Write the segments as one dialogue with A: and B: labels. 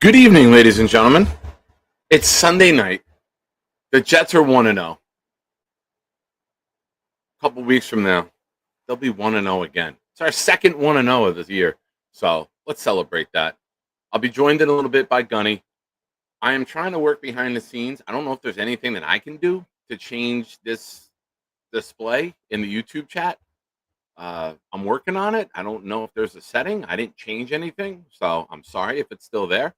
A: Good evening, ladies and gentlemen. It's Sunday night. The Jets are 1-0. A couple weeks from now, they'll be 1-0 again. It's our second 1-0 of the year. So let's celebrate that. I'll be joined in a little bit by Gunny. I am trying to work behind the scenes. I don't know if there's anything that I can do to change this display in the YouTube chat. I'm working on it. I don't know if there's a setting. I didn't change anything. So I'm sorry if it's still there.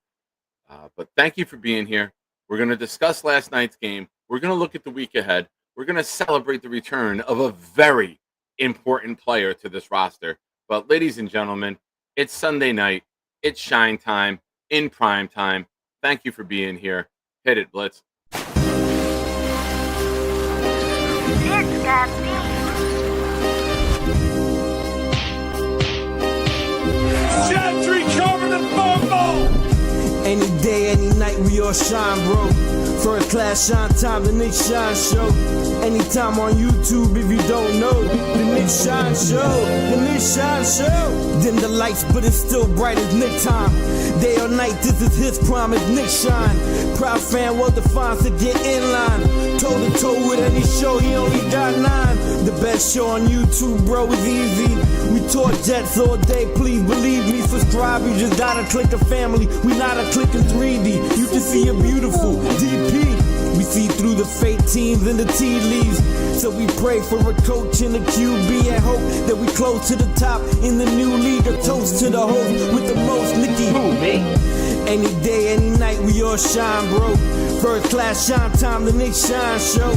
A: But thank you for being here. We're going to discuss last night's game. We're going to look at the week ahead. We're going to celebrate the return of a very important player to this roster. But ladies and gentlemen, it's Sunday night. It's shine time in prime time. Thank you for being here. Hit it, Blitz.
B: It's got
C: Gentry covering the fumble.
D: Any day, any night, we all shine, bro. First class shine time, the Nick Shine Show. Anytime on YouTube, if you don't know, the Nick Shine Show, the Nick Shine Show. Dim the lights, but it's still bright as Nick time. Day or night, this is his prime, it's Nick Shine. Proud fan, well defined to get in line. Toe to toe with any show, he only got 9. The best show on YouTube, bro, is easy. We talk Jets all day, please believe me. Subscribe, you just gotta click a family. We not a click in 3D. You can see a beautiful DP. We see through the fake teams and the tea leaves. So we pray for a coach and a QB and hope that we close to the top in the new league. A toast to the host with the most, Nicky.
A: Who, me?
D: Any day, any night, we all shine, bro. First class shine time, the Nick Shine Show.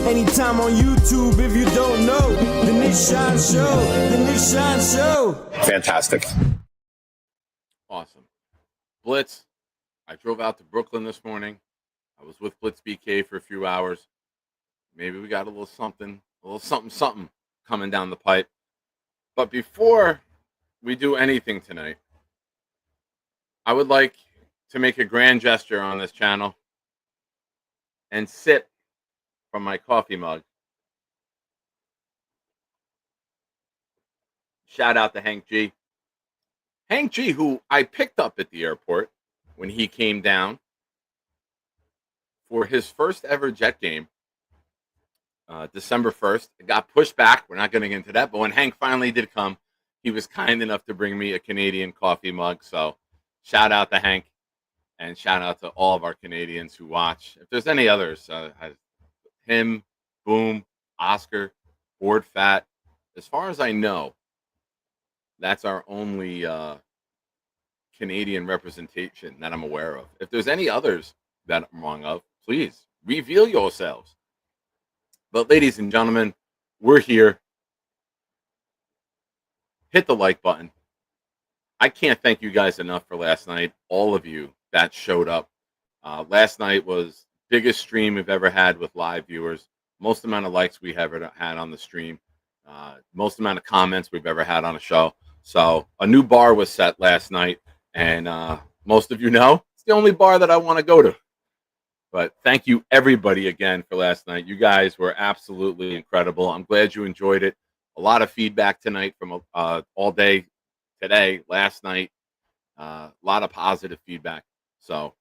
D: Anytime on YouTube, if you don't know, the Nick Shine Show, the Nick Shine Show.
C: Fantastic.
A: Awesome. Blitz, I drove out to Brooklyn this morning. I was with Blitz BK for a few hours. Maybe we got a little something coming down the pipe. But before we do anything tonight, I would like to make a grand gesture on this channel and sip from my coffee mug. Shout out to Hank G. Hank G, who I picked up at the airport when he came down for his first ever Jet game, December 1st. It got pushed back. We're not getting into that. But when Hank finally did come, he was kind enough to bring me a Canadian coffee mug. So shout out to Hank and shout out to all of our Canadians who watch. If there's any others, him, Boom, Oscar, Board Fat. As far as I know, that's our only Canadian representation that I'm aware of. If there's any others that I'm wrong of, please reveal yourselves. But ladies and gentlemen, we're here. Hit the like button. I can't thank you guys enough for last night. All of you that showed up. Last night was biggest stream we've ever had with live viewers. Most amount of likes we ever had on the stream. Most amount of comments we've ever had on a show. So a new bar was set last night. And most of you know, it's the only bar that I want to go to. But thank you, everybody, again, for last night. You guys were absolutely incredible. I'm glad you enjoyed it. A lot of feedback tonight from all day today, last night. A lot of positive feedback. So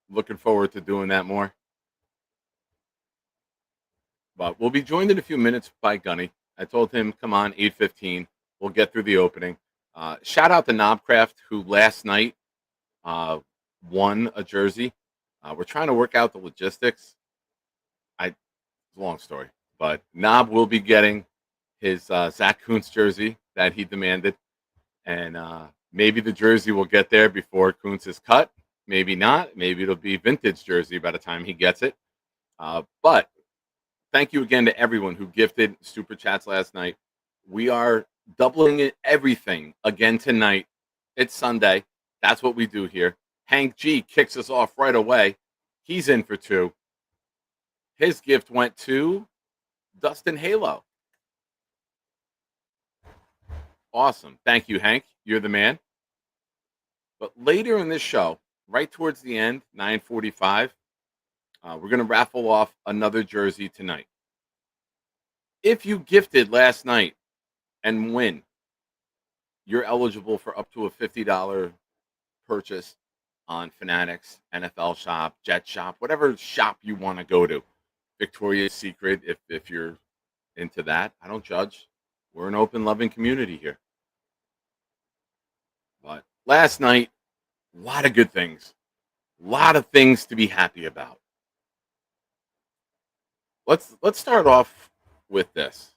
A: looking forward to doing that more. But we'll be joined in a few minutes by Gunny. I told him, come on, 8:15. We'll get through the opening. Shout out to Knobcraft, who last night won a jersey. We're trying to work out the logistics. It's a long story, but Knob will be getting his Zach Kuntz jersey that he demanded, and maybe the jersey will get there before Kuntz is cut. Maybe not. Maybe it'll be vintage jersey by the time he gets it. But thank you again to everyone who gifted super chats last night. We are doubling it everything again tonight. It's Sunday. That's what we do here. Hank G kicks us off right away. He's in for 2. His gift went to Dustin Halo. Awesome. Thank you, Hank. You're the man. But later in this show, right towards the end, 9:45, we're going to raffle off another jersey tonight. If you gifted last night and win, you're eligible for up to a $50 purchase on Fanatics, NFL Shop, Jet Shop, whatever shop you want to go to. Victoria's Secret, if you're into that. I don't judge. We're an open, loving community here. But last night, a lot of good things. A lot of things to be happy about. Let's start off with this.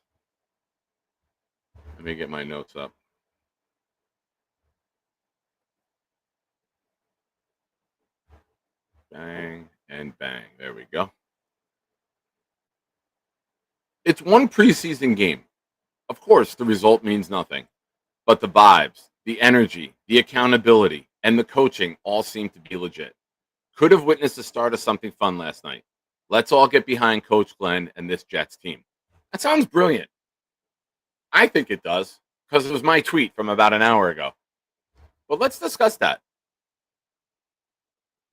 A: Let me get my notes up. Bang and bang. There we go. It's one preseason game. Of course, the result means nothing. But the vibes, the energy, the accountability, and the coaching all seem to be legit. Could have witnessed the start of something fun last night. Let's all get behind Coach Glenn and this Jets team. That sounds brilliant. I think it does, because it was my tweet from about an hour ago. But let's discuss that.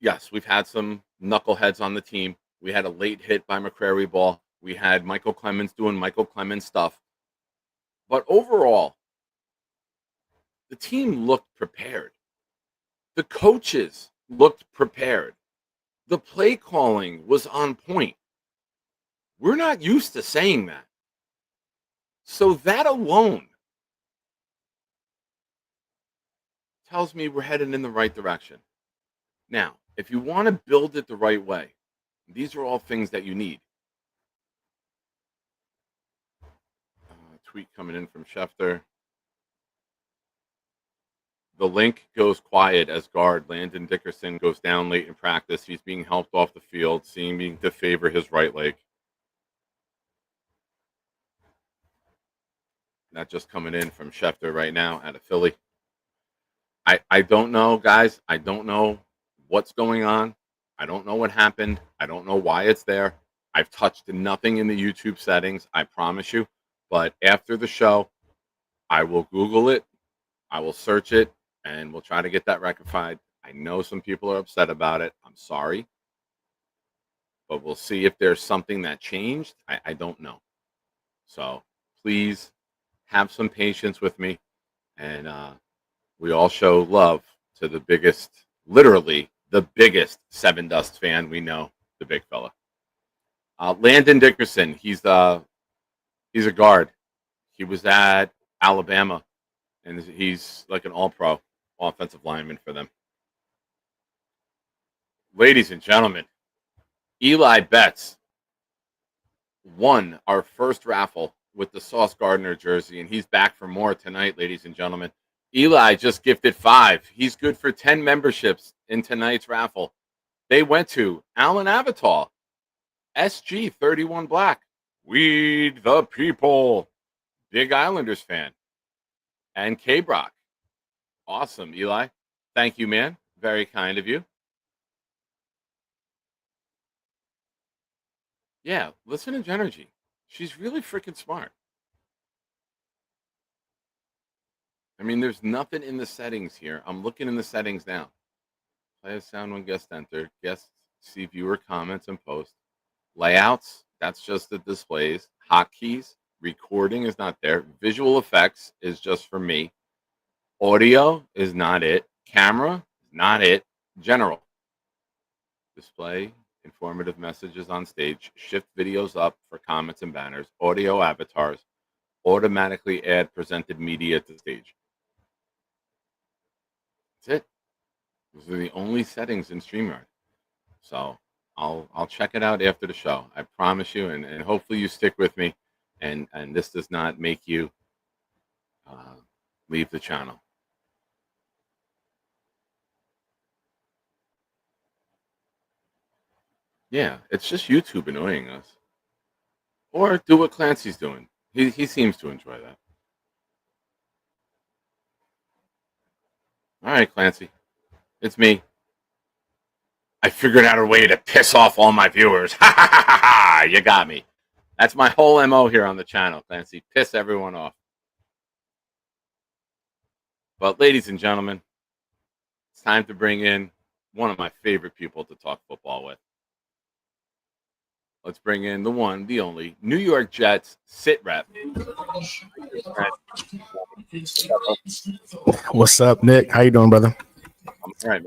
A: Yes, we've had some knuckleheads on the team. We had a late hit by McCrary ball. We had Michael Clemens doing Michael Clemens stuff. But overall, the team looked prepared. The coaches looked prepared. The play calling was on point. We're not used to saying that. So that alone tells me we're headed in the right direction. Now, if you want to build it the right way, these are all things that you need. Tweet coming in from Schefter. The link goes quiet as guard Landon Dickerson goes down late in practice. He's being helped off the field, seeming to favor his right leg. That just coming in from Schefter right now out of Philly. I don't know, guys. I don't know what's going on. I don't know what happened. I don't know why it's there. I've touched nothing in the YouTube settings, I promise you. But after the show, I will Google it, I will search it, and we'll try to get that rectified. I know some people are upset about it. I'm sorry. But we'll see if there's something that changed. I don't know. So please have some patience with me. And we all show love to the biggest, literally the biggest Seven Dust fan we know, the big fella. Landon Dickerson, he's a guard. He was at Alabama, and he's like an all-pro offensive lineman for them. Ladies and gentlemen, Eli Betts won our first raffle with the Sauce Gardner jersey, and he's back for more tonight, ladies and gentlemen. Eli just gifted 5. He's good for 10 memberships in tonight's raffle. They went to Alan Avatar, SG31 Black, Weed the People, Big Islanders fan, and K-Brock. Awesome, Eli. Thank you, man. Very kind of you. Yeah, listen to Genergy. She's really freaking smart. I mean, there's nothing in the settings here. I'm looking in the settings now. Play a sound when guest enter. Guests see viewer comments and post. Layouts, that's just the displays. Hotkeys, recording is not there. Visual effects is just for me. Audio is not it. Camera, not it. General. Display, informative messages on stage. Shift videos up for comments and banners. Audio avatars. Automatically add presented media to stage. That's it. Those are the only settings in StreamYard. So I'll check it out after the show. I promise you, and hopefully you stick with me, and this does not make you leave the channel. Yeah, it's just YouTube annoying us. Or do what Clancy's doing. He seems to enjoy that. All right, Clancy. It's me. I figured out a way to piss off all my viewers. Ha ha ha ha ha! You got me. That's my whole MO here on the channel, Clancy. Piss everyone off. But ladies and gentlemen, it's time to bring in one of my favorite people to talk football with. Let's bring in the one, the only, New York Jets sit rep.
E: What's up, Nick? How you doing, brother?
A: I'm All right,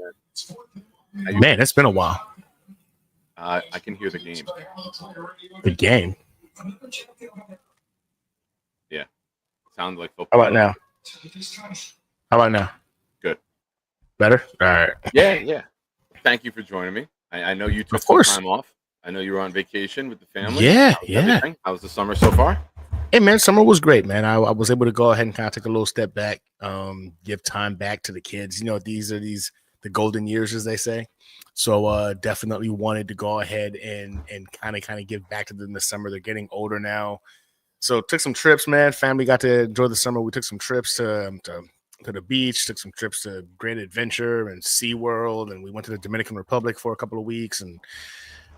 A: man.
E: Man, it's been a while.
A: I can hear the game.
E: The game.
A: Yeah. Sounds like
E: How
A: football.
E: about now? How about now?
A: Good.
E: Better? All right.
A: Yeah. Thank you for joining me. I know you took
E: Of course.
A: some time off. I know you were on vacation with the family.
E: Yeah.
A: How was the summer so far?
E: Hey, man, summer was great, man. I was able to go ahead and kind of take a little step back, give time back to the kids. You know, these are the golden years, as they say. So definitely wanted to go ahead and kind of give back to them this summer. They're getting older now. So took some trips, man. Family got to enjoy the summer. We took some trips to the beach, took some trips to Great Adventure and SeaWorld, and we went to the Dominican Republic for a couple of weeks. And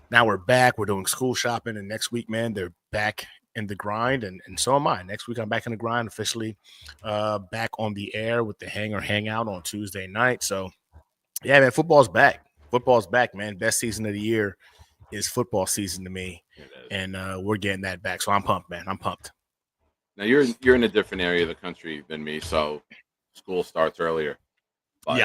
E: now we're back. We're doing school shopping. And next week, man, they're back in the grind. And so am I. Next week, I'm back in the grind, officially back on the air with the Hangout on Tuesday night. So, yeah, man, football's back. Football's back, man. Best season of the year is football season to me. And we're getting that back. So I'm pumped, man. I'm pumped.
A: Now you're in a different area of the country than me, so school starts earlier. But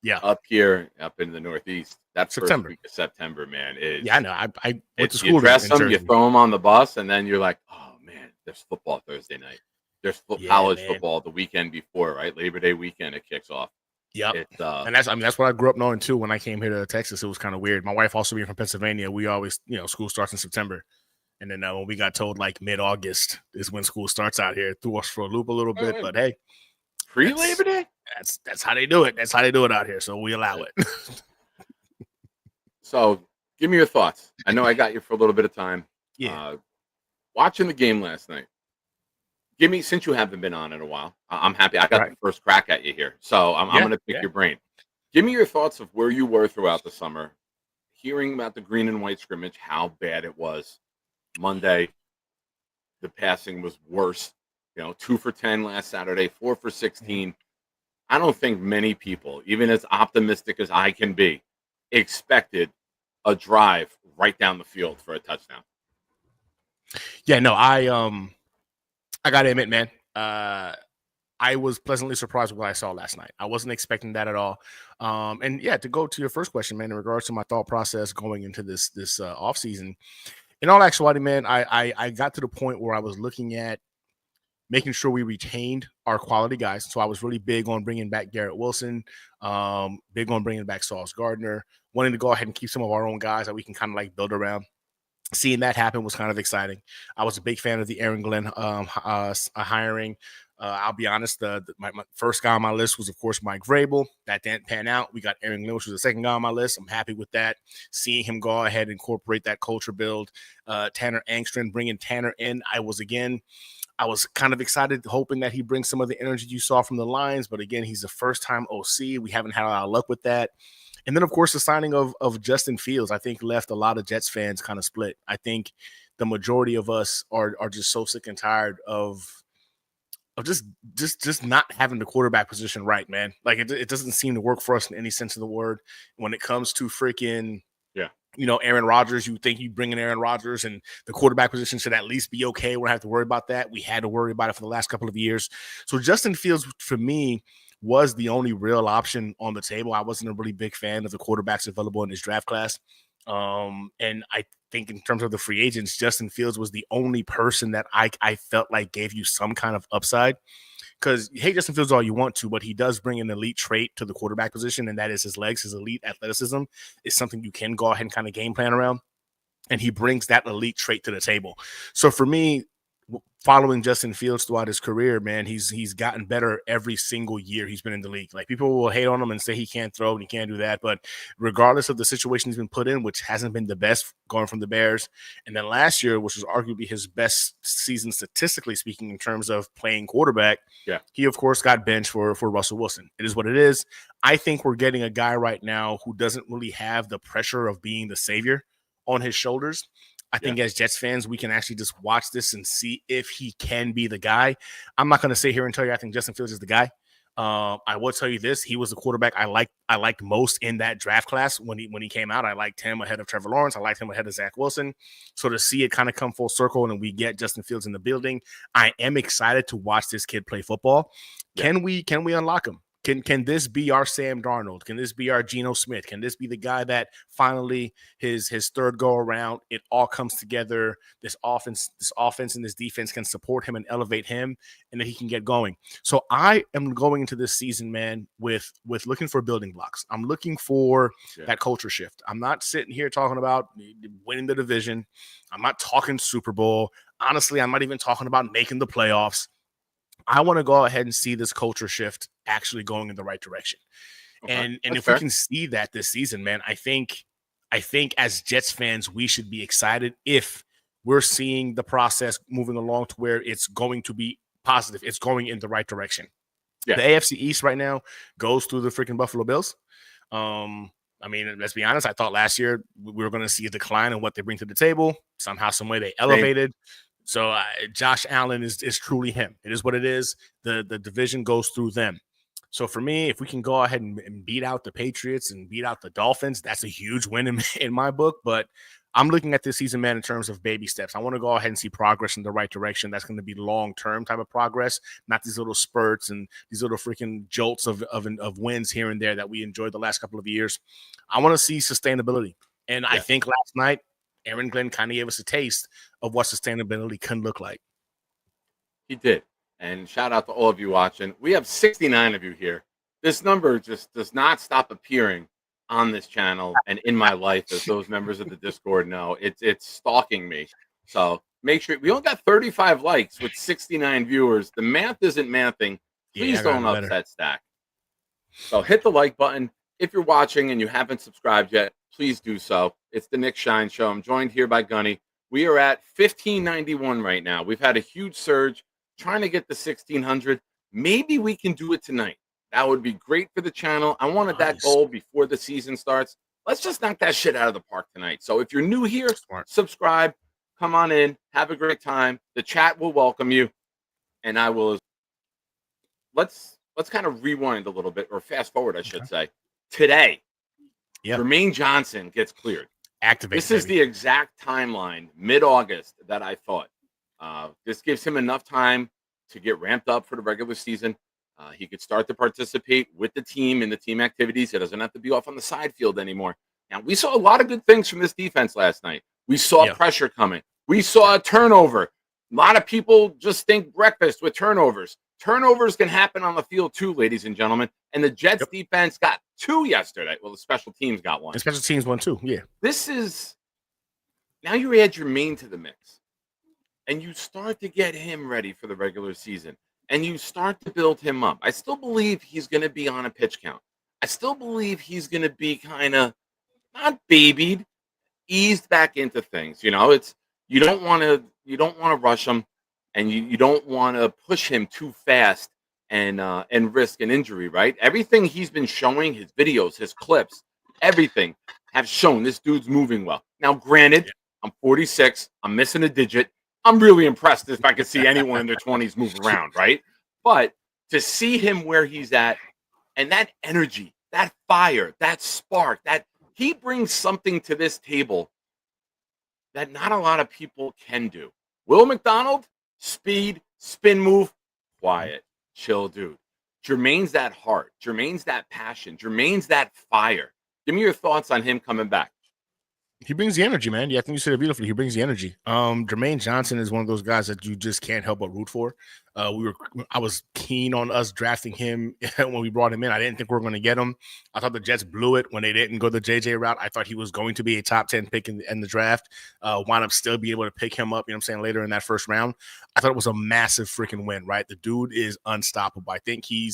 E: yeah.
A: Up here, up in the Northeast, that's
E: September.
A: First week of September, man. Is
E: Yeah, I know. I went to school.
A: You dress
E: in
A: them,
E: Jersey.
A: you throw them on the bus, and then you're like, oh man, there's football Thursday night. There's college
E: man.
A: football the weekend before, right? Labor Day weekend, it kicks off.
E: Yep. And that's what I grew up knowing too. When I came here to Texas, it was kind of weird. My wife also being from Pennsylvania, we always, school starts in September. And then when we got told like mid-August is when school starts out here, it threw us for a loop a little bit. But hey,
A: pre-Labor Day?
E: That's how they do it. That's how they do it out here. So we allow it.
A: So give me your thoughts. I know I got you for a little bit of time.
E: Yeah.
A: Watching the game last night. Since you haven't been on in a while, I'm happy. I got the first crack at you here. So I'm going to pick your brain. Give me your thoughts of where you were throughout the summer, hearing about the green and white scrimmage, how bad it was. Monday, the passing was worse. 2 for 10 last Saturday, 4 for 16. I don't think many people, even as optimistic as I can be, expected a drive right down the field for a touchdown.
E: Yeah, no, I got to admit, man, I was pleasantly surprised with what I saw last night. I wasn't expecting that at all. And yeah, to go to your first question, man, in regards to my thought process going into this offseason, in all actuality, man, I got to the point where I was looking at making sure we retained our quality guys. So I was really big on bringing back Garrett Wilson, big on bringing back Sauce Gardner, wanting to go ahead and keep some of our own guys that we can kind of like build around. Seeing that happen was kind of exciting. I was a big fan of the Aaron Glenn hiring. I'll be honest, my first guy on my list was, of course, Mike Vrabel. That didn't pan out. We got Aaron Glenn, which was the second guy on my list. I'm happy with that. Seeing him go ahead and incorporate that culture build. Tanner Angstrom, bringing Tanner in. I was kind of excited, hoping that he brings some of the energy you saw from the Lions. But again, he's a first-time OC. We haven't had a lot of luck with that. And then, of course, the signing of Justin Fields, I think, left a lot of Jets fans kind of split. I think the majority of us are just so sick and tired of just not having the quarterback position right, man. Like, it doesn't seem to work for us in any sense of the word. When it comes to freaking, Aaron Rodgers, you think you bring in Aaron Rodgers and the quarterback position should at least be okay. We don't have to worry about that. We had to worry about it for the last couple of years. So Justin Fields, for me, was the only real option on the table. I wasn't a really big fan of the quarterbacks available in this draft class. And I think in terms of the free agents, Justin Fields was the only person that I felt like gave you some kind of upside. Because, hey, Justin Fields all you want to, but he does bring an elite trait to the quarterback position, and that is his legs. His elite athleticism is something you can go ahead and kind of game plan around. And he brings that elite trait to the table. So for me, following Justin Fields throughout his career, man, he's gotten better every single year he's been in the league. Like, people will hate on him and say he can't throw and he can't do that, but regardless of the situation he's been put in, which hasn't been the best going from the Bears, and then last year, which was arguably his best season statistically speaking in terms of playing quarterback, he of course got benched for Russell Wilson. It is what it is. I think we're getting a guy right now who doesn't really have the pressure of being the savior on his shoulders. I think as Jets fans, we can actually just watch this and see if he can be the guy. I'm not going to sit here and tell you I think Justin Fields is the guy. I will tell you this: he was the quarterback I liked most in that draft class when he came out. I liked him ahead of Trevor Lawrence. I liked him ahead of Zach Wilson. So to see it kind of come full circle and we get Justin Fields in the building, I am excited to watch this kid play football. Can we unlock him? Can this be our Sam Darnold? Can this be our Geno Smith? Can this be the guy that finally his third go around, it all comes together? This offense and this defense can support him and elevate him, and that he can get going. So I am going into this season, man, with looking for building blocks. I'm looking for that culture shift. I'm not sitting here talking about winning the division. I'm not talking Super Bowl. Honestly, I'm not even talking about making the playoffs. I want to go ahead and see this culture shift actually going in the right direction. Okay. And if we can see that this season, man, I think as Jets fans, we should be excited if we're seeing the process moving along to where it's going to be positive. It's going in the right direction. Yeah. The AFC East right now goes through the freaking Buffalo Bills. I mean, let's be honest. I thought last year we were going to see a decline in what they bring to the table. Somehow, some way they elevated. So Josh Allen is truly him. It is what it is. The division goes through them. So for me, if we can go ahead and beat out the Patriots and beat out the Dolphins, that's a huge win in my book. But I'm looking at this season, man, in terms of baby steps. I want to go ahead and see progress in the right direction. That's going to be long-term type of progress, not these little spurts and these little freaking jolts of wins here and there that we enjoyed the last couple of years. I want to see sustainability. And I think last night, Aaron Glenn kind of gave us a taste of what sustainability can look like.
A: He did. And shout out to all of you watching. We have 69 of you here. This number just does not stop appearing on this channel and in my life, as those members of the Discord know. It's stalking me. So make sure we only got 35 likes with 69 viewers. The math isn't mathing. Please don't upset Stack. So hit the like button. If you're watching and you haven't subscribed yet, please do so. It's the Nick Shine Show. I'm joined here by Gunny. We are at 1591 right now. We've had a huge surge trying to get the 1600. Maybe we can do it tonight. That would be great for the channel. I wanted that goal before the season starts. Let's just knock that shit out of the park tonight. So if you're new here, subscribe, come on in, have a great time. The chat will welcome you, and I will. Let's kind of rewind a little bit, or fast forward, I should say. Today, Jermaine Johnson gets cleared.
E: Activate.
A: This is the exact timeline, mid-August, that I thought. This gives him enough time to get ramped up for the regular season. He could start to participate with the team in the team activities. He doesn't have to be off on the side field anymore. Now, we saw a lot of good things from this defense last night. We saw pressure coming. We saw a turnover. A lot of people just think breakfast with turnovers. Turnovers can happen on the field too, ladies and gentlemen. And the Jets defense got 2 yesterday. Well, the special teams got 1.
E: The special teams won 2, yeah.
A: This is – now you add Jermaine to the mix. And you start to get him ready for the regular season. And you start to build him up. I still believe he's going to be on a pitch count. I still believe he's going to be kind of not babied, eased back into things. You know, it's you don't want to rush him, and you don't want to push him too fast and risk an injury. Right? Everything he's been showing, his videos, his clips, everything have shown this dude's moving well. Now, granted, I'm 46. I'm missing a digit. I'm really impressed if I could see anyone in their 20s move around, right? But to see him where he's at and that energy, that fire, that spark, that he brings something to this table that not a lot of people can do. Will McDonald, speed, spin move, quiet, chill dude. Jermaine's that heart. Jermaine's that passion. Jermaine's that fire. Give me your thoughts on him coming back.
E: He brings the energy, man. Yeah, I think you said it beautifully. He brings the energy. Jermaine Johnson is one of those guys that you just can't help but root for. I was keen on us drafting him when we brought him in. I didn't think we were going to get him. I thought the Jets blew it when they didn't go the JJ route. I thought he was going to be a top 10 pick in the draft. Wound up still being able to pick him up, you know what I'm saying, later in that first round. I thought it was a massive freaking win, right? The dude is unstoppable. I think he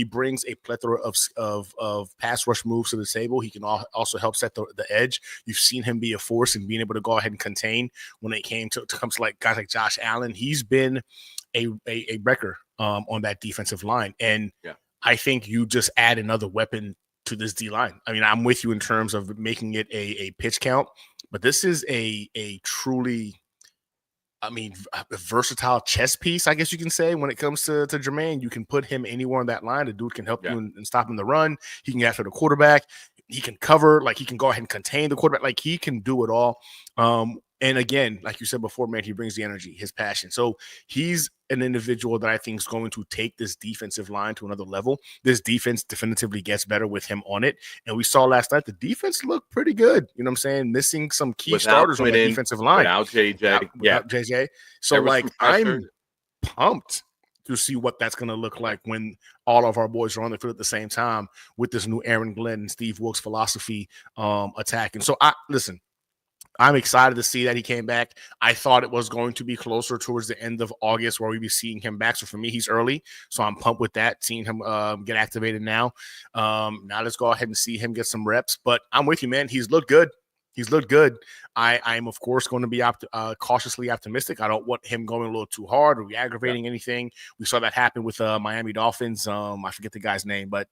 E: brings a plethora of pass rush moves to the table. He can also help set the edge. You've seen him be a force and being able to go ahead and contain when it came to like guys like Josh Allen. He's been a wrecker on that defensive line. And I think you just add another weapon to this D line. I mean, I'm with you in terms of making it a pitch count, but this is a truly, I mean, a versatile chess piece, I guess you can say, when it comes to Jermaine. You can put him anywhere on that line. The dude can help you in stopping the run. He can get after the quarterback. He can cover, like he can go ahead and contain the quarterback. Like he can do it all. And again, like you said before, man, he brings the energy, his passion. So he's an individual that I think is going to take this defensive line to another level. This defense definitively gets better with him on it. And we saw last night the defense looked pretty good. You know what I'm saying? Missing some key starters on the defensive line.
A: Without JJ.
E: Without JJ. So, like, I'm pumped to see what that's going to look like when all of our boys are on the field at the same time with this new Aaron Glenn and Steve Wilkes philosophy attacking. So, I'm excited to see that he came back. I thought it was going to be closer towards the end of August where we'd be seeing him back. So for me, he's early. So I'm pumped with that, seeing him get activated now. Now let's go ahead and see him get some reps. But I'm with you, man. He's looked good. He's looked good. I'm, of course, going to be cautiously optimistic. I don't want him going a little too hard or re-aggravating anything. We saw that happen with Miami Dolphins. I forget the guy's name, but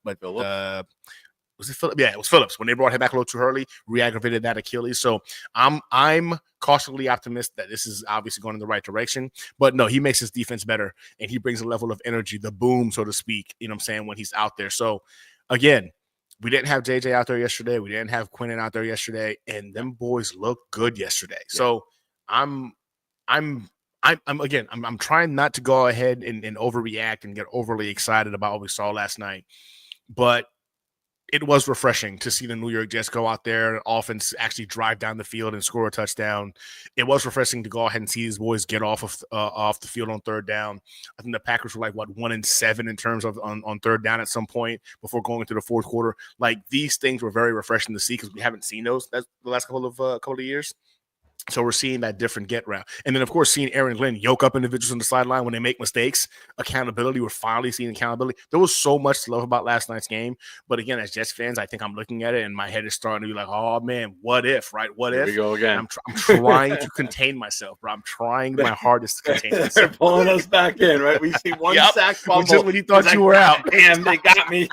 E: was it Phillips? Yeah, it was Phillips. When they brought him back a little too early, re-aggravated that Achilles. So I'm cautiously optimistic that this is obviously going in the right direction. But no, he makes his defense better, and he brings a level of energy, the boom, so to speak, you know what I'm saying, when he's out there. So, again, we didn't have JJ out there yesterday. We didn't have Quinnen out there yesterday, and them boys looked good yesterday. Yeah. So I'm trying not to go ahead and overreact and get overly excited about what we saw last night. But it was refreshing to see the New York Jets go out there, offense actually drive down the field and score a touchdown. It was refreshing to go ahead and see these boys get off the field on third down. I think the Packers were like 1-7 in terms of on third down at some point before going into the fourth quarter. Like, these things were very refreshing to see because we haven't seen those the last couple of years. So we're seeing that different get route. And then, of course, seeing Aaron Glenn yoke up individuals on the sideline when they make mistakes, accountability. We're finally seeing accountability. There was so much to love about last night's game. But again, as Jets fans, I think I'm looking at it and my head is starting to be like, oh, man, what if, right? What if?
A: Here we go again.
E: I'm trying to contain myself, bro. I'm trying my hardest to contain myself.
A: They're pulling us back in, right? We see one sack fumble.
E: Just when you thought you were out.
A: Damn, they got me.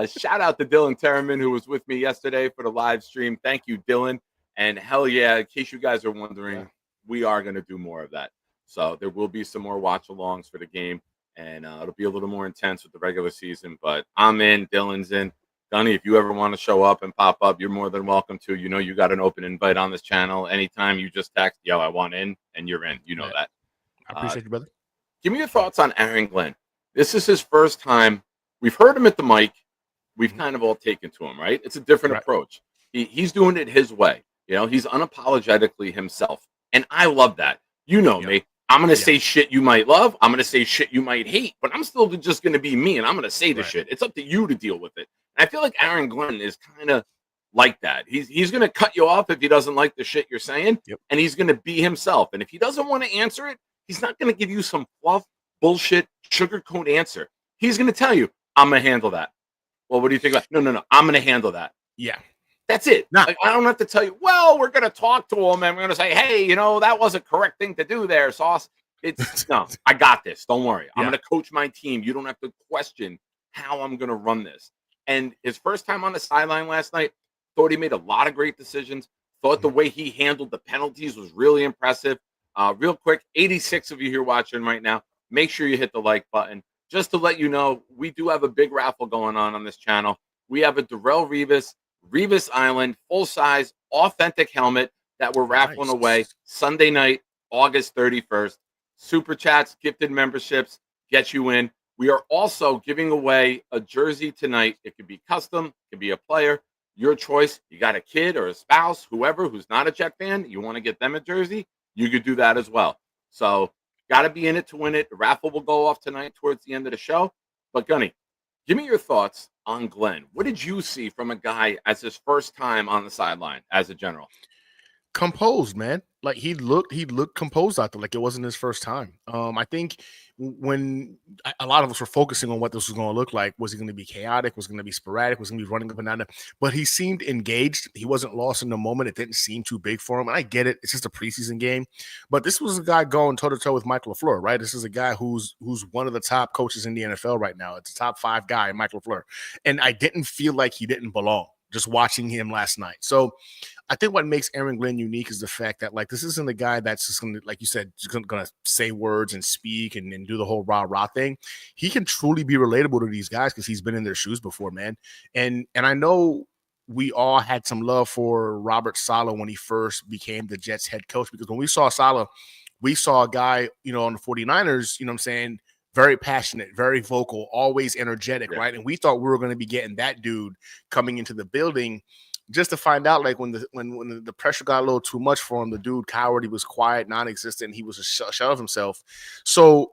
A: Shout out to Dylan Terraman, who was with me yesterday for the live stream. Thank you, Dylan. And hell yeah, in case you guys are wondering, we are going to do more of that. So there will be some more watch-alongs for the game, and it'll be a little more intense with the regular season. But I'm in, Dylan's in. Gunny, if you ever want to show up and pop up, you're more than welcome to. You know you got an open invite on this channel. Anytime you just text, yo, I want in, and you're in. You know that.
E: I appreciate you, brother.
A: Give me your thoughts on Aaron Glenn. This is his first time. We've heard him at the mic. We've kind of all taken to him, right? It's a different approach. He's doing it his way. You know, he's unapologetically himself. And I love that. You know me. I'm going to say shit you might love. I'm going to say shit you might hate. But I'm still just going to be me, and I'm going to say the shit. It's up to you to deal with it. And I feel like Aaron Glenn is kind of like that. He's going to cut you off if he doesn't like the shit you're saying. And he's going to be himself. And if he doesn't want to answer it, he's not going to give you some fluff, bullshit, sugarcoat answer. He's going to tell you, I'm going to handle that. Well, what do you think about? No. I'm going to handle that.
E: Yeah.
A: That's it. Like, I don't have to tell you, well, we're going to talk to him and we're going to say, hey, you know, that was a correct thing to do there, Sauce. It's no, I got this. Don't worry. I'm going to coach my team. You don't have to question how I'm going to run this. And his first time on the sideline last night, thought he made a lot of great decisions. Thought the way he handled the penalties was really impressive. Real quick, 86 of you here watching right now, make sure you hit the like button. Just to let you know, we do have a big raffle going on this channel. We have a Darrelle Revis Island full-size authentic helmet that we're raffling away Sunday night, August 31st. Super chats, gifted memberships, get you in. We are also giving away a jersey tonight. It could be custom, it could be a player, your choice. You got a kid or a spouse, whoever who's not a Jet fan, you want to get them a jersey, you could do that as well. So got to be in it to win it. The raffle will go off tonight towards the end of the show. But Gunny, give me your thoughts on Glenn. What did you see from a guy as his first time on the sideline as a general?
E: Composed, man. Like he looked composed out there, like it wasn't his first time. I think when a lot of us were focusing on what this was going to look like, was he going to be chaotic? Was it going to be sporadic? Was he going to be running up and down? But he seemed engaged. He wasn't lost in the moment. It didn't seem too big for him. And I get it. It's just a preseason game. But this was a guy going toe-to-toe with Mike LaFleur, right? This is a guy who's one of the top coaches in the NFL right now. It's a top 5 guy, Mike LaFleur. And I didn't feel like he didn't belong just watching him last night. So I think what makes Aaron Glenn unique is the fact that, like, this isn't a guy that's just going to, like you said, just going to say words and speak and do the whole rah-rah thing. He can truly be relatable to these guys because he's been in their shoes before, man. And I know we all had some love for Robert Saleh when he first became the Jets head coach, because when we saw Saleh, we saw a guy, on the 49ers, what I'm saying, very passionate, very vocal, always energetic, right? And we thought we were going to be getting that dude coming into the building, just to find out, like, when the pressure got a little too much for him, the dude cowered, he was quiet, non-existent, he was a shell of himself. So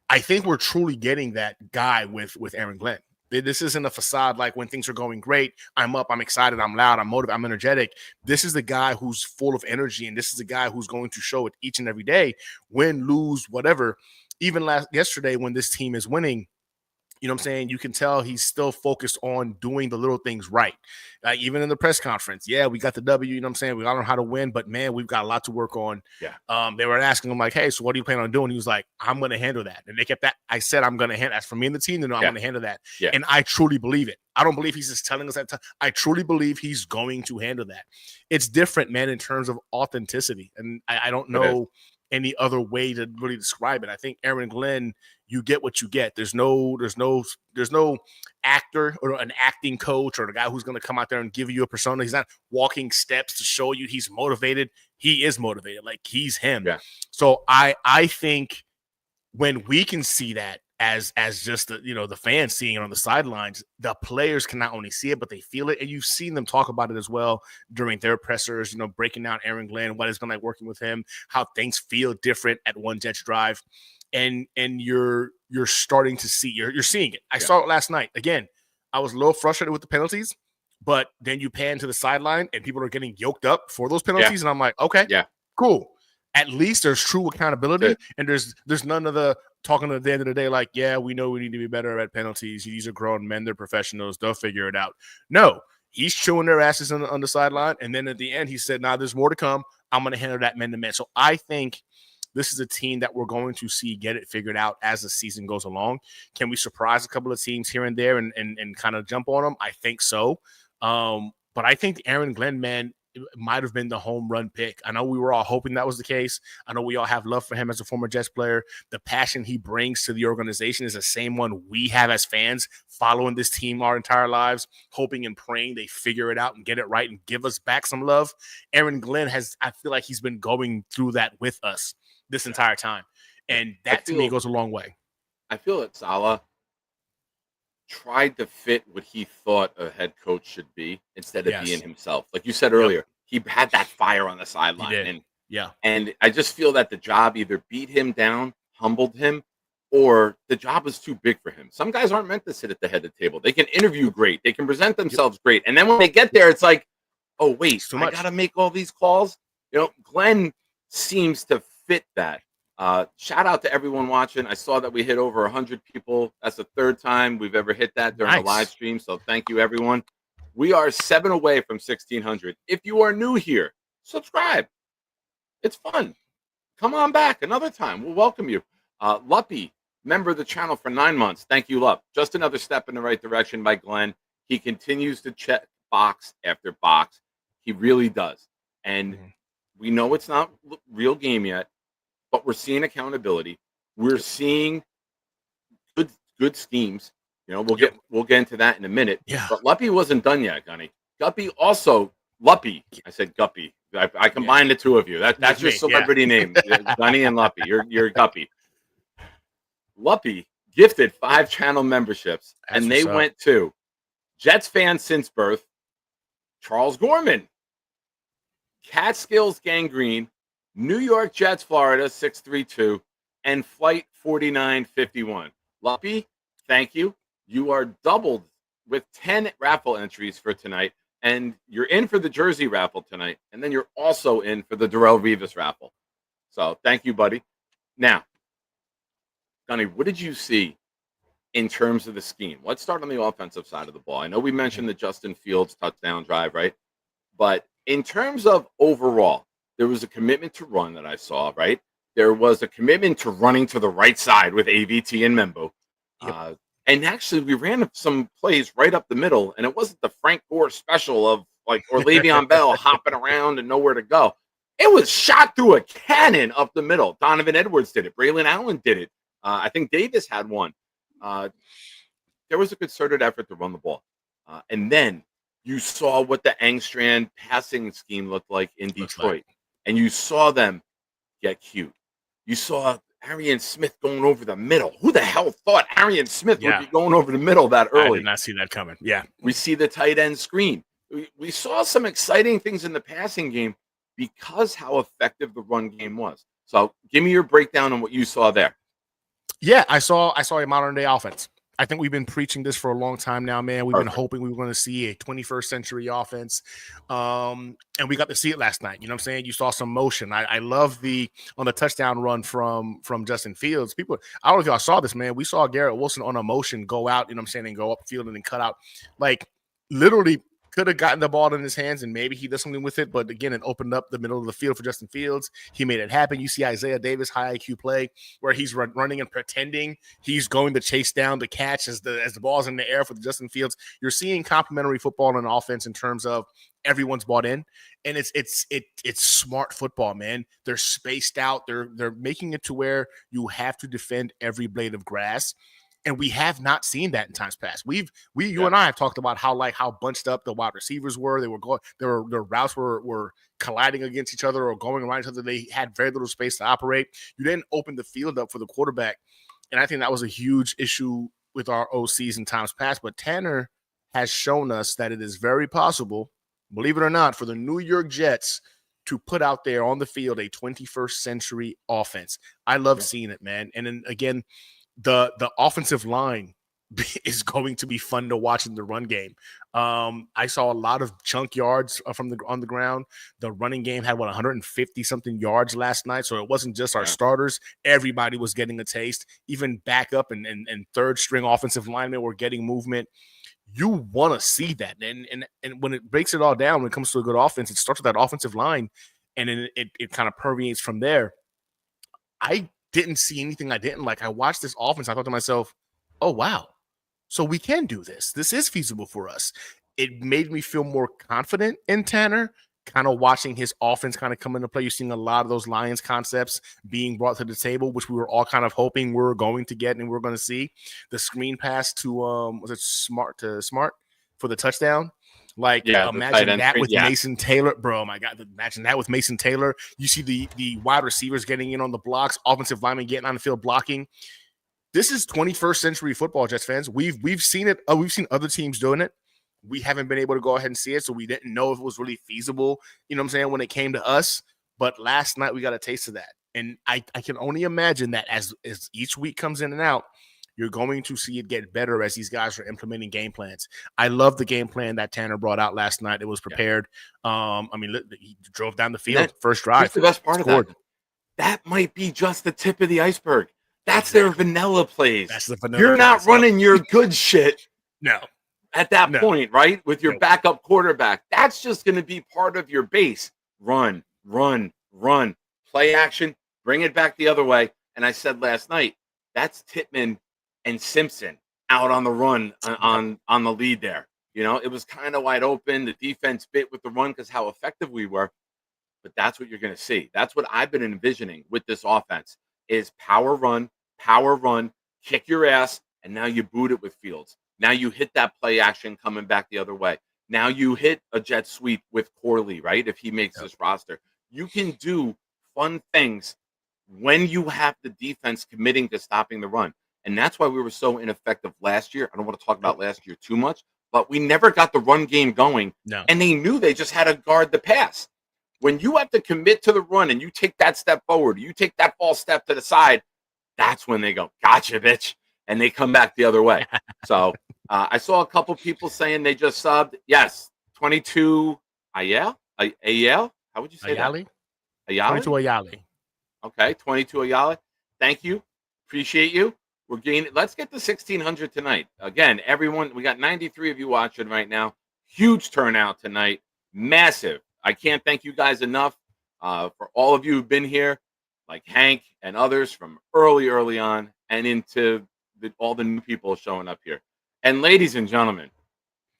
E: I think we're truly getting that guy with Aaron Glenn. This isn't a facade like when things are going great, I'm up, I'm excited, I'm loud, I'm motivated, I'm energetic. This is the guy who's full of energy, and this is the guy who's going to show it each and every day, win, lose, whatever. Even yesterday when this team is winning, what I'm saying, you can tell he's still focused on doing the little things right. Like, even in the press conference, we got the W, what I'm saying, we all know how to win, but man, we've got a lot to work on. They were asking him, like, hey, so what do you plan on doing? He was like, I'm going to handle that. And they kept that. I said, I'm going to handle that. For me and the team to know I'm going to handle that. And I truly believe it. I don't believe he's just telling us that. I truly believe he's going to handle that. It's different, man, in terms of authenticity. And I don't know any other way to really describe it. I think Aaron Glenn, you get what you get. There's no actor or an acting coach or the guy who's going to come out there and give you a persona. He's not walking steps to show you he's motivated. He is motivated. Like, he's him. So I think when we can see that as just the fans seeing it on the sidelines, the players can not only see it, but they feel it. And you've seen them talk about it as well during their pressers, breaking down Aaron Glenn, what it's going to like working with him, how things feel different at one Jets drive. And you're starting to see, you're seeing it. I saw it last night. Again, I was a little frustrated with the penalties, but then you pan to the sideline and people are getting yoked up for those penalties. And I'm like, okay, cool. At least there's true accountability, and there's none of the talking at the end of the day like, we know we need to be better at penalties. These are grown men, they're professionals, they'll figure it out. No, he's chewing their asses on the sideline, and then at the end he said, there's more to come. I'm going to handle that man to man. So I think this is a team that we're going to see get it figured out as the season goes along. Can we surprise a couple of teams here and there and kind of jump on them? I think so. But I think Aaron Glenn, man, might have been the home run pick. I know we were all hoping that was the case. I know we all have love for him as a former Jets player. The passion he brings to the organization is the same one we have as fans following this team our entire lives, hoping and praying they figure it out and get it right and give us back some love. Aaron Glenn I feel like he's been going through that with us this entire time. And that to me goes a long way.
A: I feel that Saleh tried to fit what he thought a head coach should be instead of being himself. Like you said earlier, he had that fire on the sideline. And I just feel that the job either beat him down, humbled him, or the job was too big for him. Some guys aren't meant to sit at the head of the table. They can interview great. They can present themselves great. And then when they get there, it's like, oh, wait, I got to make all these calls? Glenn seems to fit that. Shout out to everyone watching. I saw that we hit over 100 people. That's the third time we've ever hit that during the live stream. So thank you, everyone. We are 7 away from 1,600. If you are new here, subscribe. It's fun. Come on back another time. We'll welcome you. Luppy, member of the channel for 9 months. Thank you, Lupp. Just another step in the right direction by Glenn. He continues to check box after box. He really does. And we know it's not real game yet, but we're seeing accountability. We're seeing good schemes. We'll get into that in a minute. But Luppy wasn't done yet, Gunny. Luppy. I said Guppy. I combined the two of you. That's your celebrity name, Gunny and Luppy. You're Guppy. Luppy gifted 5 channel memberships, and they went to Jets fan since birth, Charles Gorman, Catskills Gangrene, New York Jets, Florida 632, and Flight 4951. Luppy, thank you. You are doubled with 10 raffle entries for tonight, and you're in for the jersey raffle tonight, and then you're also in for the Darrelle Revis raffle. So thank you, buddy. Now, Gunny, what did you see in terms of the scheme? Let's start on the offensive side of the ball. I know we mentioned the Justin Fields touchdown drive, right? But in terms of overall, there was a commitment to run that I saw, right? There was a commitment to running to the right side with AVT and Membo. And actually, we ran some plays right up the middle, and it wasn't the Frank Gore special of or Le'Veon Bell hopping around and nowhere to go. It was shot through a cannon up the middle. Donovan Edwards did it. Braylon Allen did it. I think Davis had one. There was a concerted effort to run the ball. And then You saw what the Engstrand passing scheme looked like in Detroit, and you saw them get cute. You saw Arian Smith going over the middle. Who the hell thought Arian Smith would be going over the middle that early?
E: I did not see that coming. Yeah.
A: We see the tight end screen. We saw some exciting things in the passing game because how effective the run game was. So give me your breakdown on what you saw there.
E: Yeah, I saw a modern day offense. I think we've been preaching this for a long time now, man. We've been hoping we were going to see a 21st century offense. And we got to see it last night. You know what I'm saying? You saw some motion. I love on the touchdown run from Justin Fields. People, I don't know if y'all saw this, man. We saw Garrett Wilson on a motion go out, you know what I'm saying, and go upfield and then cut out. Like, literally could have gotten the ball in his hands and maybe he does something with it. But again, it opened up the middle of the field for Justin Fields. He made it happen. You see Isaiah Davis, high IQ play where he's running and pretending he's going to chase down the catch as the ball's in the air for the Justin Fields. You're seeing complementary football and offense in terms of everyone's bought in, and it's smart football, man. They're spaced out. They're making it to where you have to defend every blade of grass. And we have not seen that in times past. You and I have talked about how bunched up the wide receivers were. They were going, their routes were colliding against each other or going around each other. They had very little space to operate. You didn't open the field up for the quarterback. And I think that was a huge issue with our OCs in times past. But Tanner has shown us that it is very possible, believe it or not, for the New York Jets to put out there on the field a 21st century offense. I love seeing it, man. And then again, the offensive line is going to be fun to watch in the run game. I saw a lot of chunk yards on the ground. The running game had 150 something yards last night, so it wasn't just our starters. Everybody was getting a taste. Even backup and third string offensive linemen were getting movement. You want to see that, and when it breaks it all down, when it comes to a good offense, it starts with that offensive line, and then it kind of permeates from there. I didn't see anything I didn't like. I watched this offense. I thought to myself, oh, wow. So we can do this. This is feasible for us. It made me feel more confident in Tanner, kind of watching his offense kind of come into play. You're seeing a lot of those Lions concepts being brought to the table, which we were all kind of hoping we were going to get and we were going to see. The screen pass to, was it Smart for the touchdown? Like, imagine that with Mason Taylor. Bro, my God, imagine that with Mason Taylor. You see the wide receivers getting in on the blocks, offensive linemen getting on the field blocking. This is 21st century football, Jets fans. We've seen it. We've seen other teams doing it. We haven't been able to go ahead and see it, so we didn't know if it was really feasible, you know what I'm saying, when it came to us. But last night we got a taste of that. And I can only imagine that as each week comes in and out, you're going to see it get better as these guys are implementing game plans. I love the game plan that Tanner brought out last night. It was prepared. I mean, he drove down the field, first drive.
A: That's the best part of that. That might be just the tip of the iceberg. That's their vanilla plays.
E: That's the vanilla.
A: You're not running your good shit.
E: No.
A: At that point, right? With your backup quarterback. That's just going to be part of your base. Run. Play action. Bring it back the other way. And I said last night, that's Tittman and Simpson out on the run on the lead there. You know, it was kind of wide open. The defense bit with the run because how effective we were. But that's what you're going to see. That's what I've been envisioning with this offense is power run, kick your ass, and now you boot it with Fields. Now you hit that play action coming back the other way. Now you hit a jet sweep with Corley, right? If he makes this roster. You can do fun things when you have the defense committing to stopping the run. And that's why we were so ineffective last year. I don't want to talk about last year too much, but we never got the run game going.
E: No.
A: And they knew they just had to guard the pass. When you have to commit to the run and you take that step forward, you take that false step to the side, that's when they go, gotcha, bitch. And they come back the other way. So I saw a couple people saying they just subbed. Yes, 22 Ayala? How would you say
E: Ayali?
A: That? Ayala?
E: 22 Ayali.
A: Okay, 22 Ayala. Thank you. Appreciate you. We're gaining. Let's get to 1,600 tonight. Again, everyone, we got 93 of you watching right now. Huge turnout tonight. Massive. I can't thank you guys enough for all of you who've been here, like Hank and others from early on and into all the new people showing up here. And ladies and gentlemen,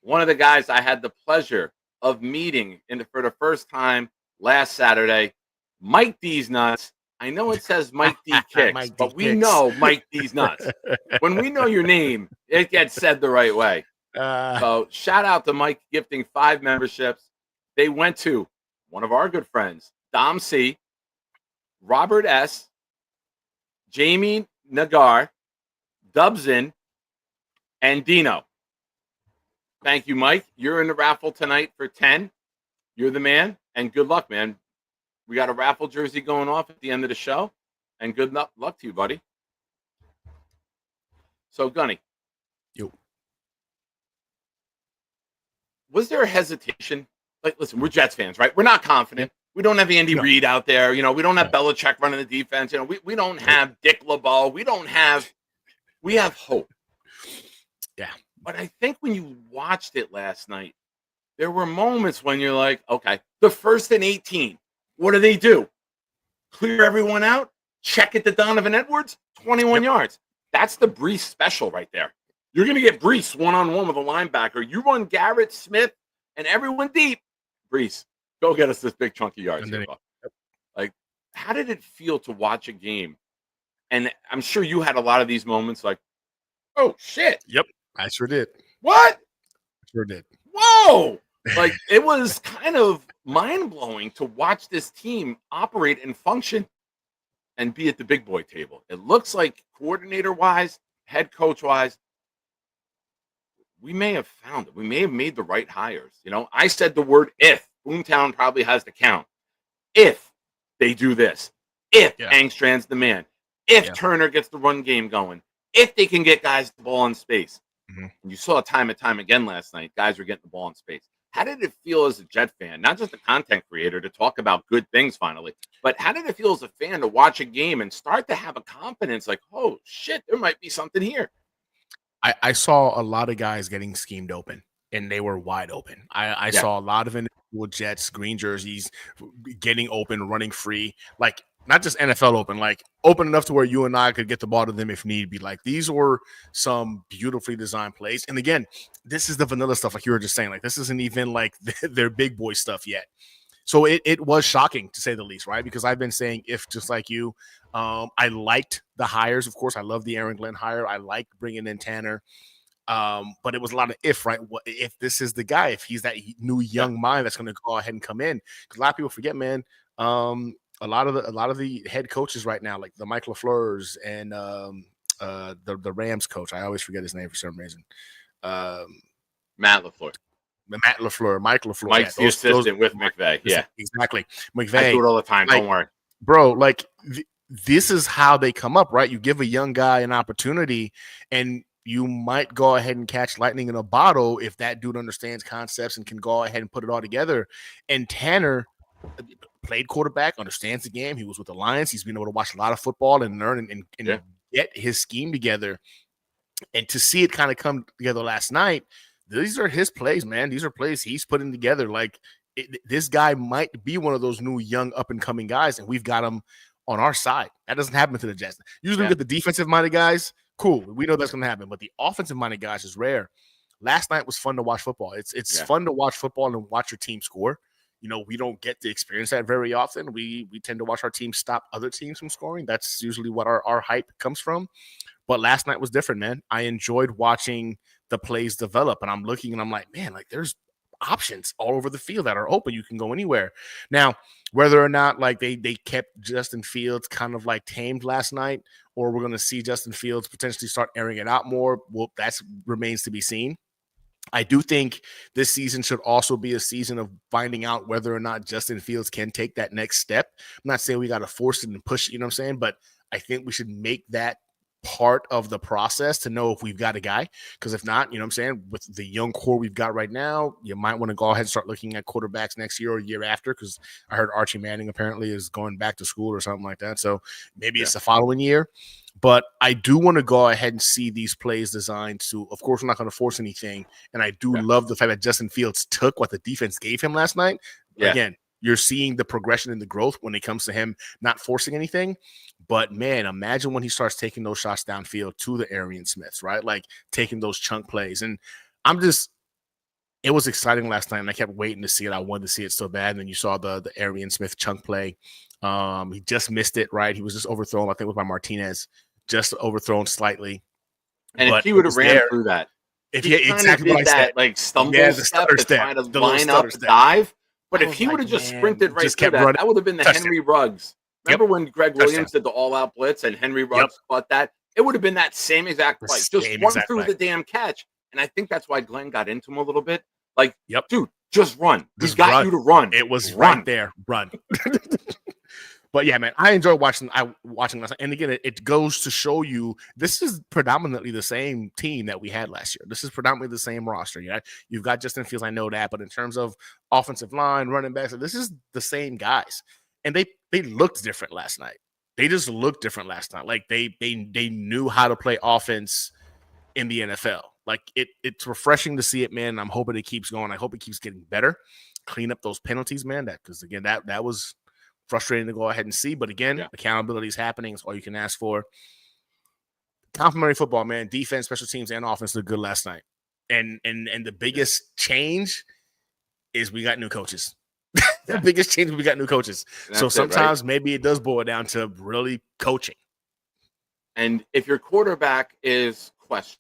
A: one of the guys I had the pleasure of meeting for the first time last Saturday, Mike D's Nuts. I know it says Mike D Kicks, but we know Mike D's Nuts. When we know your name, it gets said the right way. So shout out to Mike gifting 5 memberships. They went to one of our good friends, Dom C, Robert S, Jamie Nagar, Dubsin, and Dino. Thank you, Mike. You're in the raffle tonight for 10. You're the man, and good luck, man. We got a raffle jersey going off at the end of the show, and good luck to you, buddy. So, Gunny.
E: Yo.
A: Was there a hesitation? Like, listen, we're Jets fans, right? We're not confident. We don't have Andy Reid out there. We don't have Belichick running the defense. We don't have Dick LeBeau. We have hope.
E: Yeah.
A: But I think when you watched it last night, there were moments when you're like, okay, the 1st and 18. What do? Clear everyone out? Check it to Donovan Edwards? 21 yards. That's the Brees special right there. You're going to get Brees one-on-one with a linebacker. You run Garrett, Smith, and everyone deep. Brees, go get us this big chunky yards. Like, how did it feel to watch a game? And I'm sure you had a lot of these moments like, oh, shit.
E: Yep, I sure did.
A: What?
E: I sure did.
A: Whoa. Like, it was kind of mind-blowing to watch this team operate and function and be at the big boy table. It looks like coordinator-wise, head coach-wise, we may have found it. We may have made the right hires. I said the word if. Boomtown probably has the count. If they do this. If Angstrad's the man. If Turner gets the run game going. If they can get guys the ball in space.
E: Mm-hmm.
A: And you saw time and time again last night, guys were getting the ball in space. How did it feel as a Jet fan, not just a content creator, to talk about good things finally, but how did it feel as a fan to watch a game and start to have a confidence like, oh, shit, there might be something here?
E: I saw a lot of guys getting schemed open, and they were wide open. I saw a lot of individual Jets, green jerseys, getting open, running free, like not just NFL open, like open enough to where you and I could get the ball to them if need be. Like, these were some beautifully designed plays. And again, this is the vanilla stuff, like you were just saying. Like, this isn't even like their big boy stuff yet. So it was shocking, to say the least, right? Because I've been saying, if just like you, I liked the hires. Of course, I love the Aaron Glenn hire. I liked bringing in Tanner. But it was a lot of if, right? What if this is the guy, if he's that new young mind that's going to go ahead and come in? Because a lot of people forget, man. A lot of the head coaches right now, like the Mike LaFleur's and the Rams coach, I always forget his name for some reason.
A: Matt LaFleur.
E: Mike LaFleur.
A: Mike's the assistant with McVay. Yeah,
E: exactly. McVay.
A: I do it all the time. Don't worry,
E: bro. Like, this is how they come up, right? You give a young guy an opportunity, and you might go ahead and catch lightning in a bottle if that dude understands concepts and can go ahead and put it all together. And Tanner played quarterback, understands the game. He was with the Lions. He's been able to watch a lot of football and learn and get his scheme together. And to see it kind of come together last night, these are his plays, man. These are plays he's putting together. Like, this guy might be one of those new young up-and-coming guys, and we've got him on our side. That doesn't happen to the Jets. Usually we get the defensive-minded guys. Cool. We know that's going to happen. But the offensive-minded guys is rare. Last night was fun to watch football. It's fun to watch football and watch your team score. We don't get to experience that very often. We tend to watch our team stop other teams from scoring. That's usually what our hype comes from. But last night was different, man. I enjoyed watching the plays develop, and I'm looking and I'm like, man, like, there's options all over the field that are open. You can go anywhere. Now, whether or not like they kept Justin Fields kind of like tamed last night, or we're going to see Justin Fields potentially start airing it out more, well, that remains to be seen. I do think this season should also be a season of finding out whether or not Justin Fields can take that next step. I'm not saying we got to force it and push it, you know what I'm saying? But I think we should make that part of the process to know if we've got a guy. Because if not, you know what I'm saying, with the young core we've got right now, you might want to go ahead and start looking at quarterbacks next year or year after, because I heard Archie Manning apparently is going back to school or something like that. So maybe it's the following year. But I do want to go ahead and see these plays designed to, of course, we're not going to force anything. And I do love the fact that Justin Fields took what the defense gave him last night. Again, you're seeing the progression and the growth when it comes to him not forcing anything. But, man, imagine when he starts taking those shots downfield to the Arian Smiths, right? Like taking those chunk plays. And it was exciting last night, and I kept waiting to see it. I wanted to see it so bad. And then you saw the Arian Smith chunk play. He just missed it, right? He was just overthrown, I think, with by Martinez, just overthrown slightly.
A: And if he would have ran through that,
E: If
A: he
E: he exactly what I said,
A: like stumble
E: the
A: step
E: stutter
A: to
E: step,
A: try to
E: the little
A: line up,
E: stutter step.
A: dive. But
E: I
A: if
E: was
A: he
E: like,
A: would have just
E: man,
A: sprinted right
E: just
A: through
E: kept
A: that,
E: running.
A: that would have been the
E: Touchdown.
A: Henry Ruggs. Remember when Greg Williams did the all-out blitz and Henry Ruggs caught that? It would have been that same exact play. Just run through the damn catch. And I think that's why Glenn got into him a little bit. Like, dude, just run. He's got you to run.
E: It was right there. Run. But yeah, man, I enjoy watching last night. And again, it goes to show you this is predominantly the same team that we had last year. This is predominantly the same roster. You've got Justin Fields, I know that, but in terms of offensive line, running backs, this is the same guys. And they looked different last night. They just looked different last night. Like they knew how to play offense in the NFL. Like it's refreshing to see it, man. I'm hoping it keeps going. I hope it keeps getting better. Clean up those penalties, man. Because again, that was frustrating to go ahead and see. But again, accountability is happening. It's all you can ask for. Complimentary football, man. Defense, special teams, and offense looked good last night. And the biggest change is we got new coaches. The biggest change is we got new coaches. So sometimes maybe it does boil down to really coaching.
A: And if your quarterback is questionable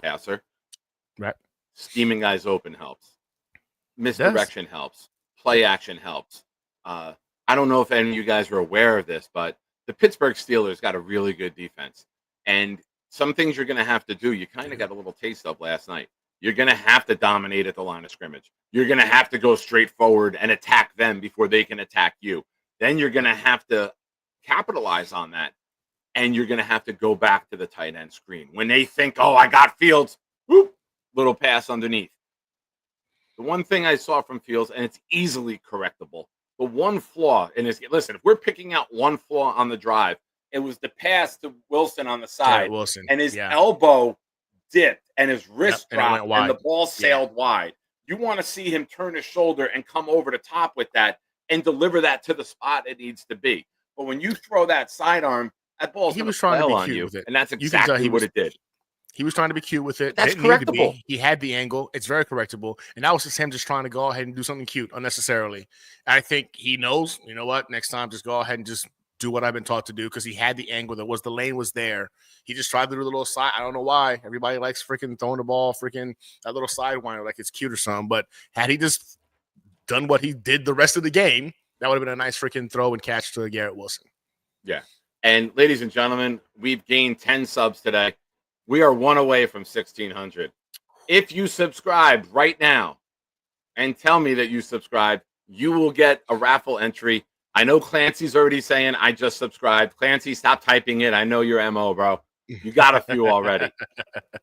A: passer,
E: right?
A: Scheming guys open helps. Misdirection helps. Play action helps. I don't know if any of you guys are aware of this, but the Pittsburgh Steelers got a really good defense. And some things you're going to have to do, you kind of got a little taste of last night. You're going to have to dominate at the line of scrimmage. You're going to have to go straight forward and attack them before they can attack you. Then you're going to have to capitalize on that. And you're going to have to go back to the tight end screen. When they think, oh, I got Fields, whoop, little pass underneath. The one thing I saw from Fields, and it's easily correctable, the one flaw in his, listen, if we're picking out one flaw on the drive, it was the pass to Wilson on the side.
E: Wilson.
A: And his elbow dipped and his wrist dropped and the ball sailed wide. You want to see him turn his shoulder and come over the top with that and deliver that to the spot it needs to be. But when you throw that sidearm, that ball's going to flail on you. And that's exactly what it did.
E: He was trying to be cute with it.
A: That's correctable.
E: He had the angle. It's very correctable. And that was just him just trying to go ahead and do something cute unnecessarily. I think he knows, you know what, next time just go ahead and just do what I've been taught to do because he had the angle. The lane was there. He just tried to do the little side. I don't know why. Everybody likes freaking throwing the ball, freaking that little sidewinder like it's cute or something. But had he just done what he did the rest of the game, that would have been a nice freaking throw and catch to Garrett Wilson.
A: Yeah. And ladies and gentlemen, we've gained 10 subs today. We are one away from 1,600. If you subscribe right now and tell me that you subscribed, you will get a raffle entry. I know Clancy's already saying, I just subscribed. Clancy, stop typing it. I know your MO, bro. You got a few already.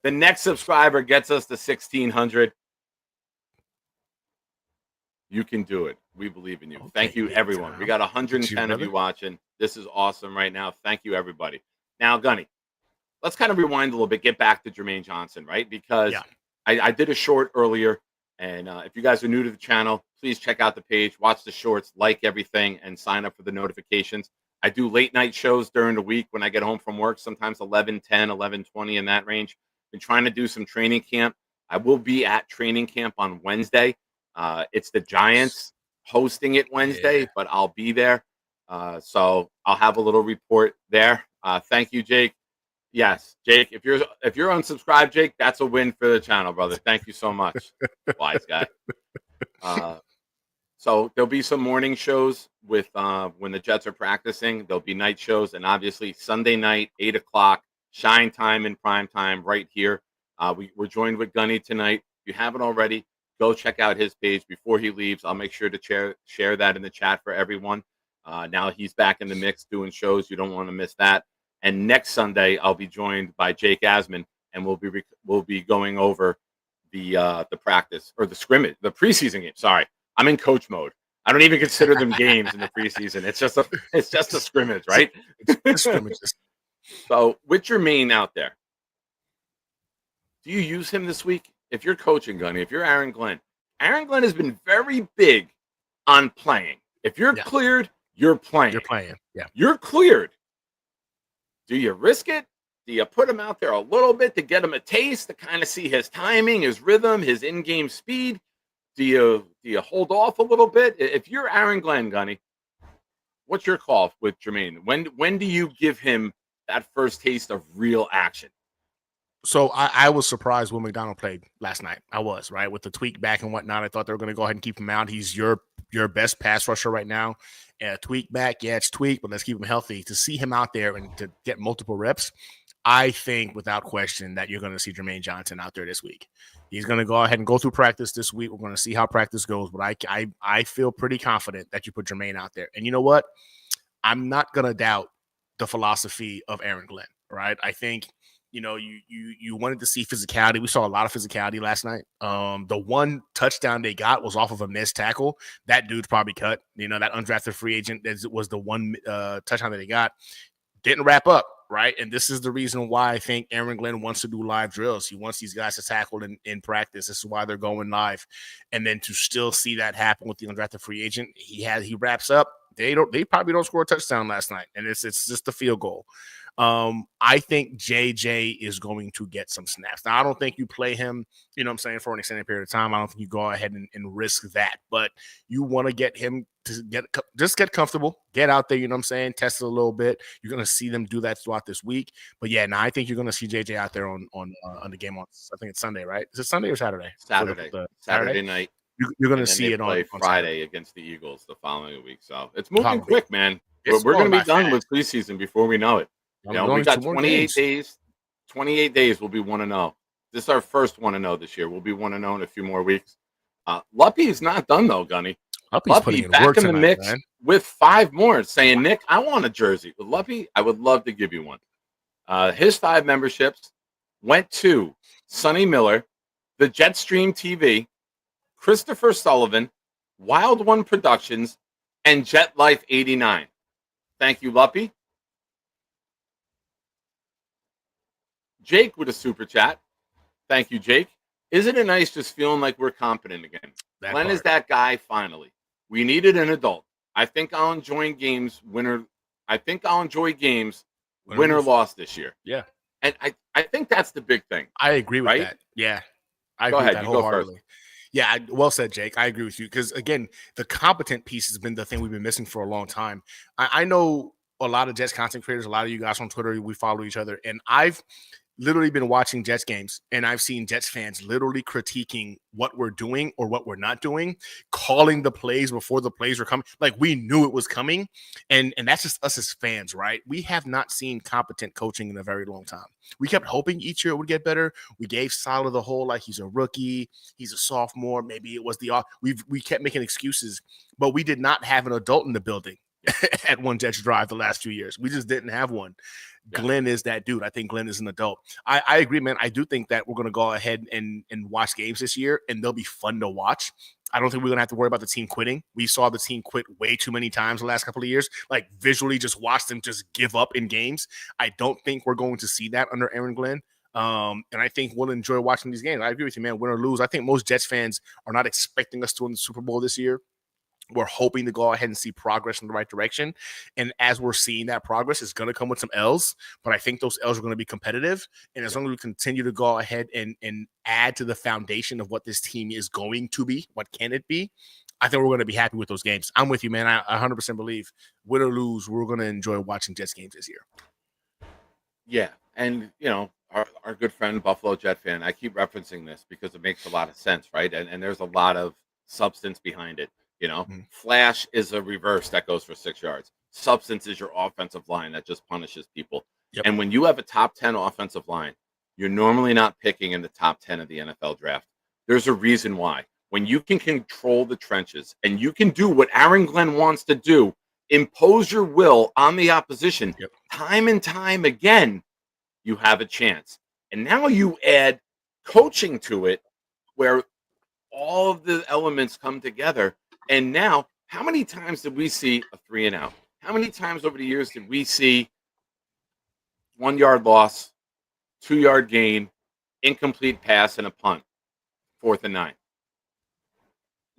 A: The next subscriber gets us to 1,600. You can do it. We believe in you. Okay, thank you, everyone. We got 110 of you watching. This is awesome right now. Thank you, everybody. Now, Gunny, let's kind of rewind a little bit, get back to Jermaine Johnson, right? Because I did a short earlier, and if you guys are new to the channel, please check out the page, watch the shorts, like everything, and sign up for the notifications. I do late night shows during the week when I get home from work, sometimes 11:10, 11:20 in that range. Been trying to do some training camp. I will be at training camp on Wednesday. It's the Giants hosting it Wednesday, but I'll be there. So I'll have a little report there. Thank you, Jake. Yes, Jake, if you're unsubscribed, Jake, that's a win for the channel, brother. Thank you so much. Wise guy. So there'll be some morning shows with when the Jets are practicing. There'll be night shows, and obviously Sunday night, 8 o'clock, shine time and prime time right here. We're joined with Gunny tonight. If you haven't already, go check out his page before he leaves. I'll make sure to share that in the chat for everyone. Now he's back in the mix doing shows. You don't want to miss that. And next Sunday, I'll be joined by Jake Asman, and we'll be going over the practice or the scrimmage, the preseason game. Sorry, I'm in coach mode. I don't even consider them games in the preseason. It's just a scrimmage, right?
E: It's scrimmages.
A: So with Jermaine out there, do you use him this week? If you're coaching, Gunny, if you're Aaron Glenn has been very big on playing. If you're cleared, you're playing.
E: You're playing. Yeah.
A: You're cleared. Do you risk it? Do you put him out there a little bit to get him a taste, to kind of see his timing, his rhythm, his in-game speed? Do you hold off a little bit? If you're Aaron Glenn, Gunny, what's your call with Jermaine? When do you give him that first taste of real action?
E: So I was surprised Will McDonald played last night. I was, right, with the tweak back and whatnot. I thought they were going to go ahead and keep him out. He's your best pass rusher right now. Tweak back, yeah, it's tweak, but let's keep him healthy. To see him out there and to get multiple reps, I think without question that you're going to see Jermaine Johnson out there this week. He's going to go ahead and go through practice this week. We're going to see how practice goes, but I feel pretty confident that you put Jermaine out there. And you know what? I'm not going to doubt the philosophy of Aaron Glenn, right? I think – you wanted to see physicality. We saw a lot of physicality last night. The one touchdown they got was off of a missed tackle. That dude's probably cut. That undrafted free agent was the one touchdown that they got. Didn't wrap up, right? And this is the reason why I think Aaron Glenn wants to do live drills. He wants these guys to tackle in practice. This is why they're going live. And then to still see that happen with the undrafted free agent, he wraps up. They probably don't score a touchdown last night, and it's just a field goal. I think JJ is going to get some snaps. Now, I don't think you play him, for an extended period of time. I don't think you go ahead and risk that, but you want to get him to get comfortable, get out there, test it a little bit. You're going to see them do that throughout this week. But yeah, now I think you're going to see JJ out there on the game on, I think it's Sunday, right? Is it Sunday or Saturday?
A: Saturday night.
E: You're going to see it on
A: Friday against the Eagles the following week. So it's moving quick, man. We're going to be done with preseason before we know it. We got 28 days. 28 days. We'll be 1-0. This is our first 1-0 this year. We'll be 1-0 in a few more weeks. Luppy is not done though, Gunny. Luppy back in the mix with 5 more, saying, Nick, I want a jersey. With Luppy, I would love to give you one. His 5 memberships went to Sonny Miller, the Jetstream TV, Christopher Sullivan, Wild One Productions, and Jet Life 89. Thank you, Luppy. Jake with a super chat. Thank you, Jake. Isn't it nice just feeling like we're competent again? Glenn is that guy finally. We needed an adult. I think I'll enjoy games win or loss this year.
E: Yeah.
A: And I think that's the big thing.
E: I agree with that. Yeah. I agree with that wholeheartedly. Yeah, well said, Jake. I agree with you because, again, the competent piece has been the thing we've been missing for a long time. I know a lot of Jets content creators, a lot of you guys on Twitter, we follow each other, and I've literally been watching Jets games, and I've seen Jets fans literally critiquing what we're doing or what we're not doing, calling the plays before the plays were coming. Like, we knew it was coming, and that's just us as fans, right? We have not seen competent coaching in a very long time. We kept hoping each year it would get better. We gave Salah the whole, like, he's a rookie, he's a sophomore, maybe it was we kept making excuses, but we did not have an adult in the building at One Jets Drive the last 2 years. We just didn't have one. Yeah. Glenn is that dude. I think Glenn is an adult. I agree, man. I do think that we're going to go ahead and watch games this year, and they'll be fun to watch. I don't think we're going to have to worry about the team quitting. We saw the team quit way too many times the last couple of years. Like, visually just watch them just give up in games. I don't think we're going to see that under Aaron Glenn. And I think we'll enjoy watching these games. I agree with you, man. Win or lose. I think most Jets fans are not expecting us to win the Super Bowl this year. We're hoping to go ahead and see progress in the right direction. And as we're seeing that progress, it's going to come with some L's, but I think those L's are going to be competitive. And as long as we continue to go ahead and add to the foundation of what this team is going to be, what can it be, I think we're going to be happy with those games. I'm with you, man. I 100% believe win or lose, we're going to enjoy watching Jets games this year.
A: Yeah. And, our good friend, Buffalo Jet fan, I keep referencing this because it makes a lot of sense, right? And there's a lot of substance behind it. Flash is a reverse that goes for 6 yards. Substance is your offensive line that just punishes people. Yep. And when you have a top 10 offensive line, you're normally not picking in the top 10 of the NFL draft. There's a reason why. When you can control the trenches and you can do what Aaron Glenn wants to do, impose your will on the opposition, time and time again, you have a chance. And now you add coaching to it where all of the elements come together. And now, how many times did we see a 3-and-out? How many times over the years did we see 1 yard loss, 2 yard gain, incomplete pass, and a punt, 4th and 9?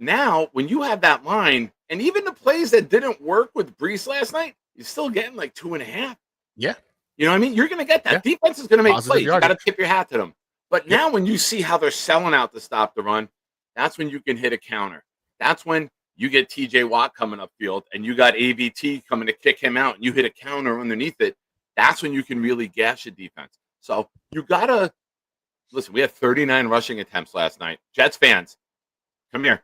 A: Now, when you have that line, and even the plays that didn't work with Brees last night, you're still getting like 2.5.
E: Yeah.
A: You know what I mean? You're going to get that. Yeah. Defense is going to make plays. You got to tip your hat to them. But now when you see how they're selling out to stop the run, that's when you can hit a counter. That's when you get TJ Watt coming upfield and you got AVT coming to kick him out and you hit a counter underneath it. That's when you can really gash a defense. So you got to listen, we had 39 rushing attempts last night. Jets fans, come here.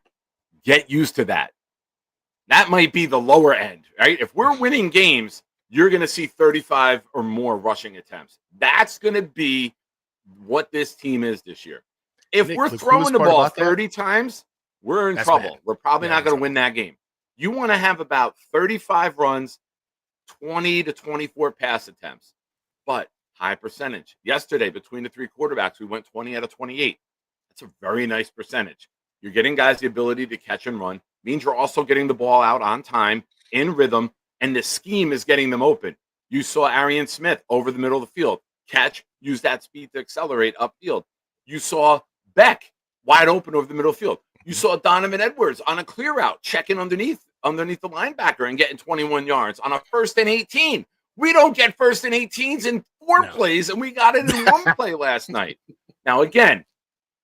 A: Get used to that. That might be the lower end, right? If we're winning games, you're going to see 35 or more rushing attempts. That's going to be what this team is this year. If
E: Nick,
A: we're
E: the
A: throwing
E: coolest
A: the
E: part
A: ball
E: about that-
A: 30 times, we're in
E: That's
A: trouble.
E: bad.
A: We're probably
E: Yeah,
A: not going to
E: that's
A: win that game. You want to have about 35 runs, 20 to 24 pass attempts, but high percentage. Yesterday, between the three quarterbacks, we went 20 out of 28. That's a very nice percentage. You're getting guys the ability to catch and run. Means you're also getting the ball out on time, in rhythm, and the scheme is getting them open. You saw Arian Smith over the middle of the field. Catch, use that speed to accelerate upfield. You saw Beck wide open over the middle of the field. You saw Donovan Edwards on a clear out, checking underneath the linebacker and getting 21 yards on a 1st and 18. We don't get 1st and 18s in 4 plays, and we got it in 1 play last night. Now, again,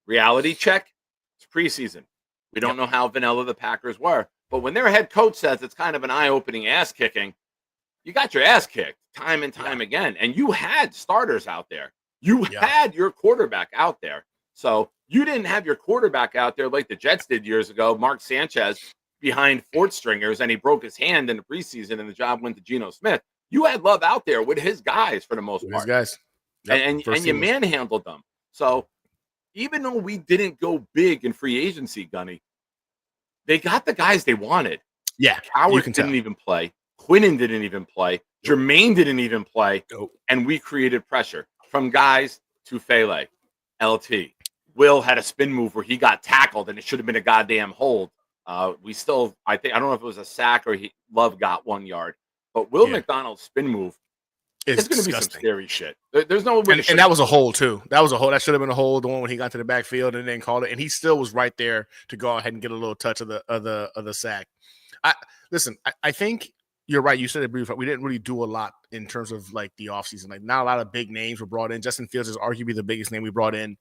A: reality check, it's preseason. We don't know how vanilla the Packers were, but when their head coach says it's kind of an eye-opening ass kicking, you got your ass kicked time and time again, and you had starters out there. You had your quarterback out there. So you didn't have your quarterback out there like the Jets did years ago, Mark Sanchez, behind Fort Stringers, and he broke his hand in the preseason, and the job went to Geno Smith. You had Love out there with his guys for the most part.
E: His guys.
A: And you manhandled them. So even though we didn't go big in free agency, Gunny, they got the guys they wanted.
E: Yeah.
A: Howard didn't even play. Quinnen didn't even play. Jermaine didn't even play. And we created pressure from guys to Fele, LT. Will had a spin move where he got tackled and it should have been a goddamn hold. I don't know if it was a sack or Love got 1 yard, but Will McDonald's spin move is going to be some scary shit. There's no way.
E: And that was a hold too. That was a hold. That should have been a hold. The one when he got to the backfield and then called it, and he still was right there to go ahead and get a little touch of the sack. I think you're right. You said it briefly. We didn't really do a lot in terms of like the offseason. Like not a lot of big names were brought in. Justin Fields is arguably the biggest name we brought in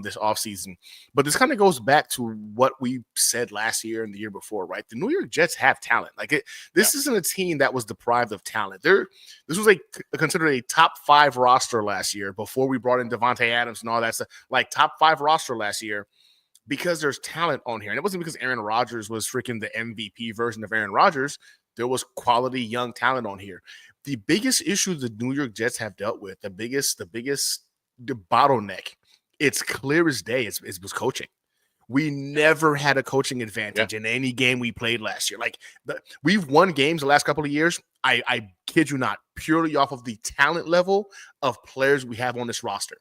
E: this offseason. But this kind of goes back to what we said last year and the year before, right? The New York Jets have talent. This isn't a team that was deprived of talent. This was considered a top 5 roster last year before we brought in Devontae Adams and all that stuff. Like top 5 roster last year because there's talent on here. And it wasn't because Aaron Rodgers was freaking the MVP version of Aaron Rodgers. There was quality young talent on here. The biggest issue the New York Jets have dealt with, the bottleneck, it's clear as day, it was coaching. We never had a coaching advantage in any game we played last year. We've won games the last couple of years, I kid you not, purely off of the talent level of players we have on this roster.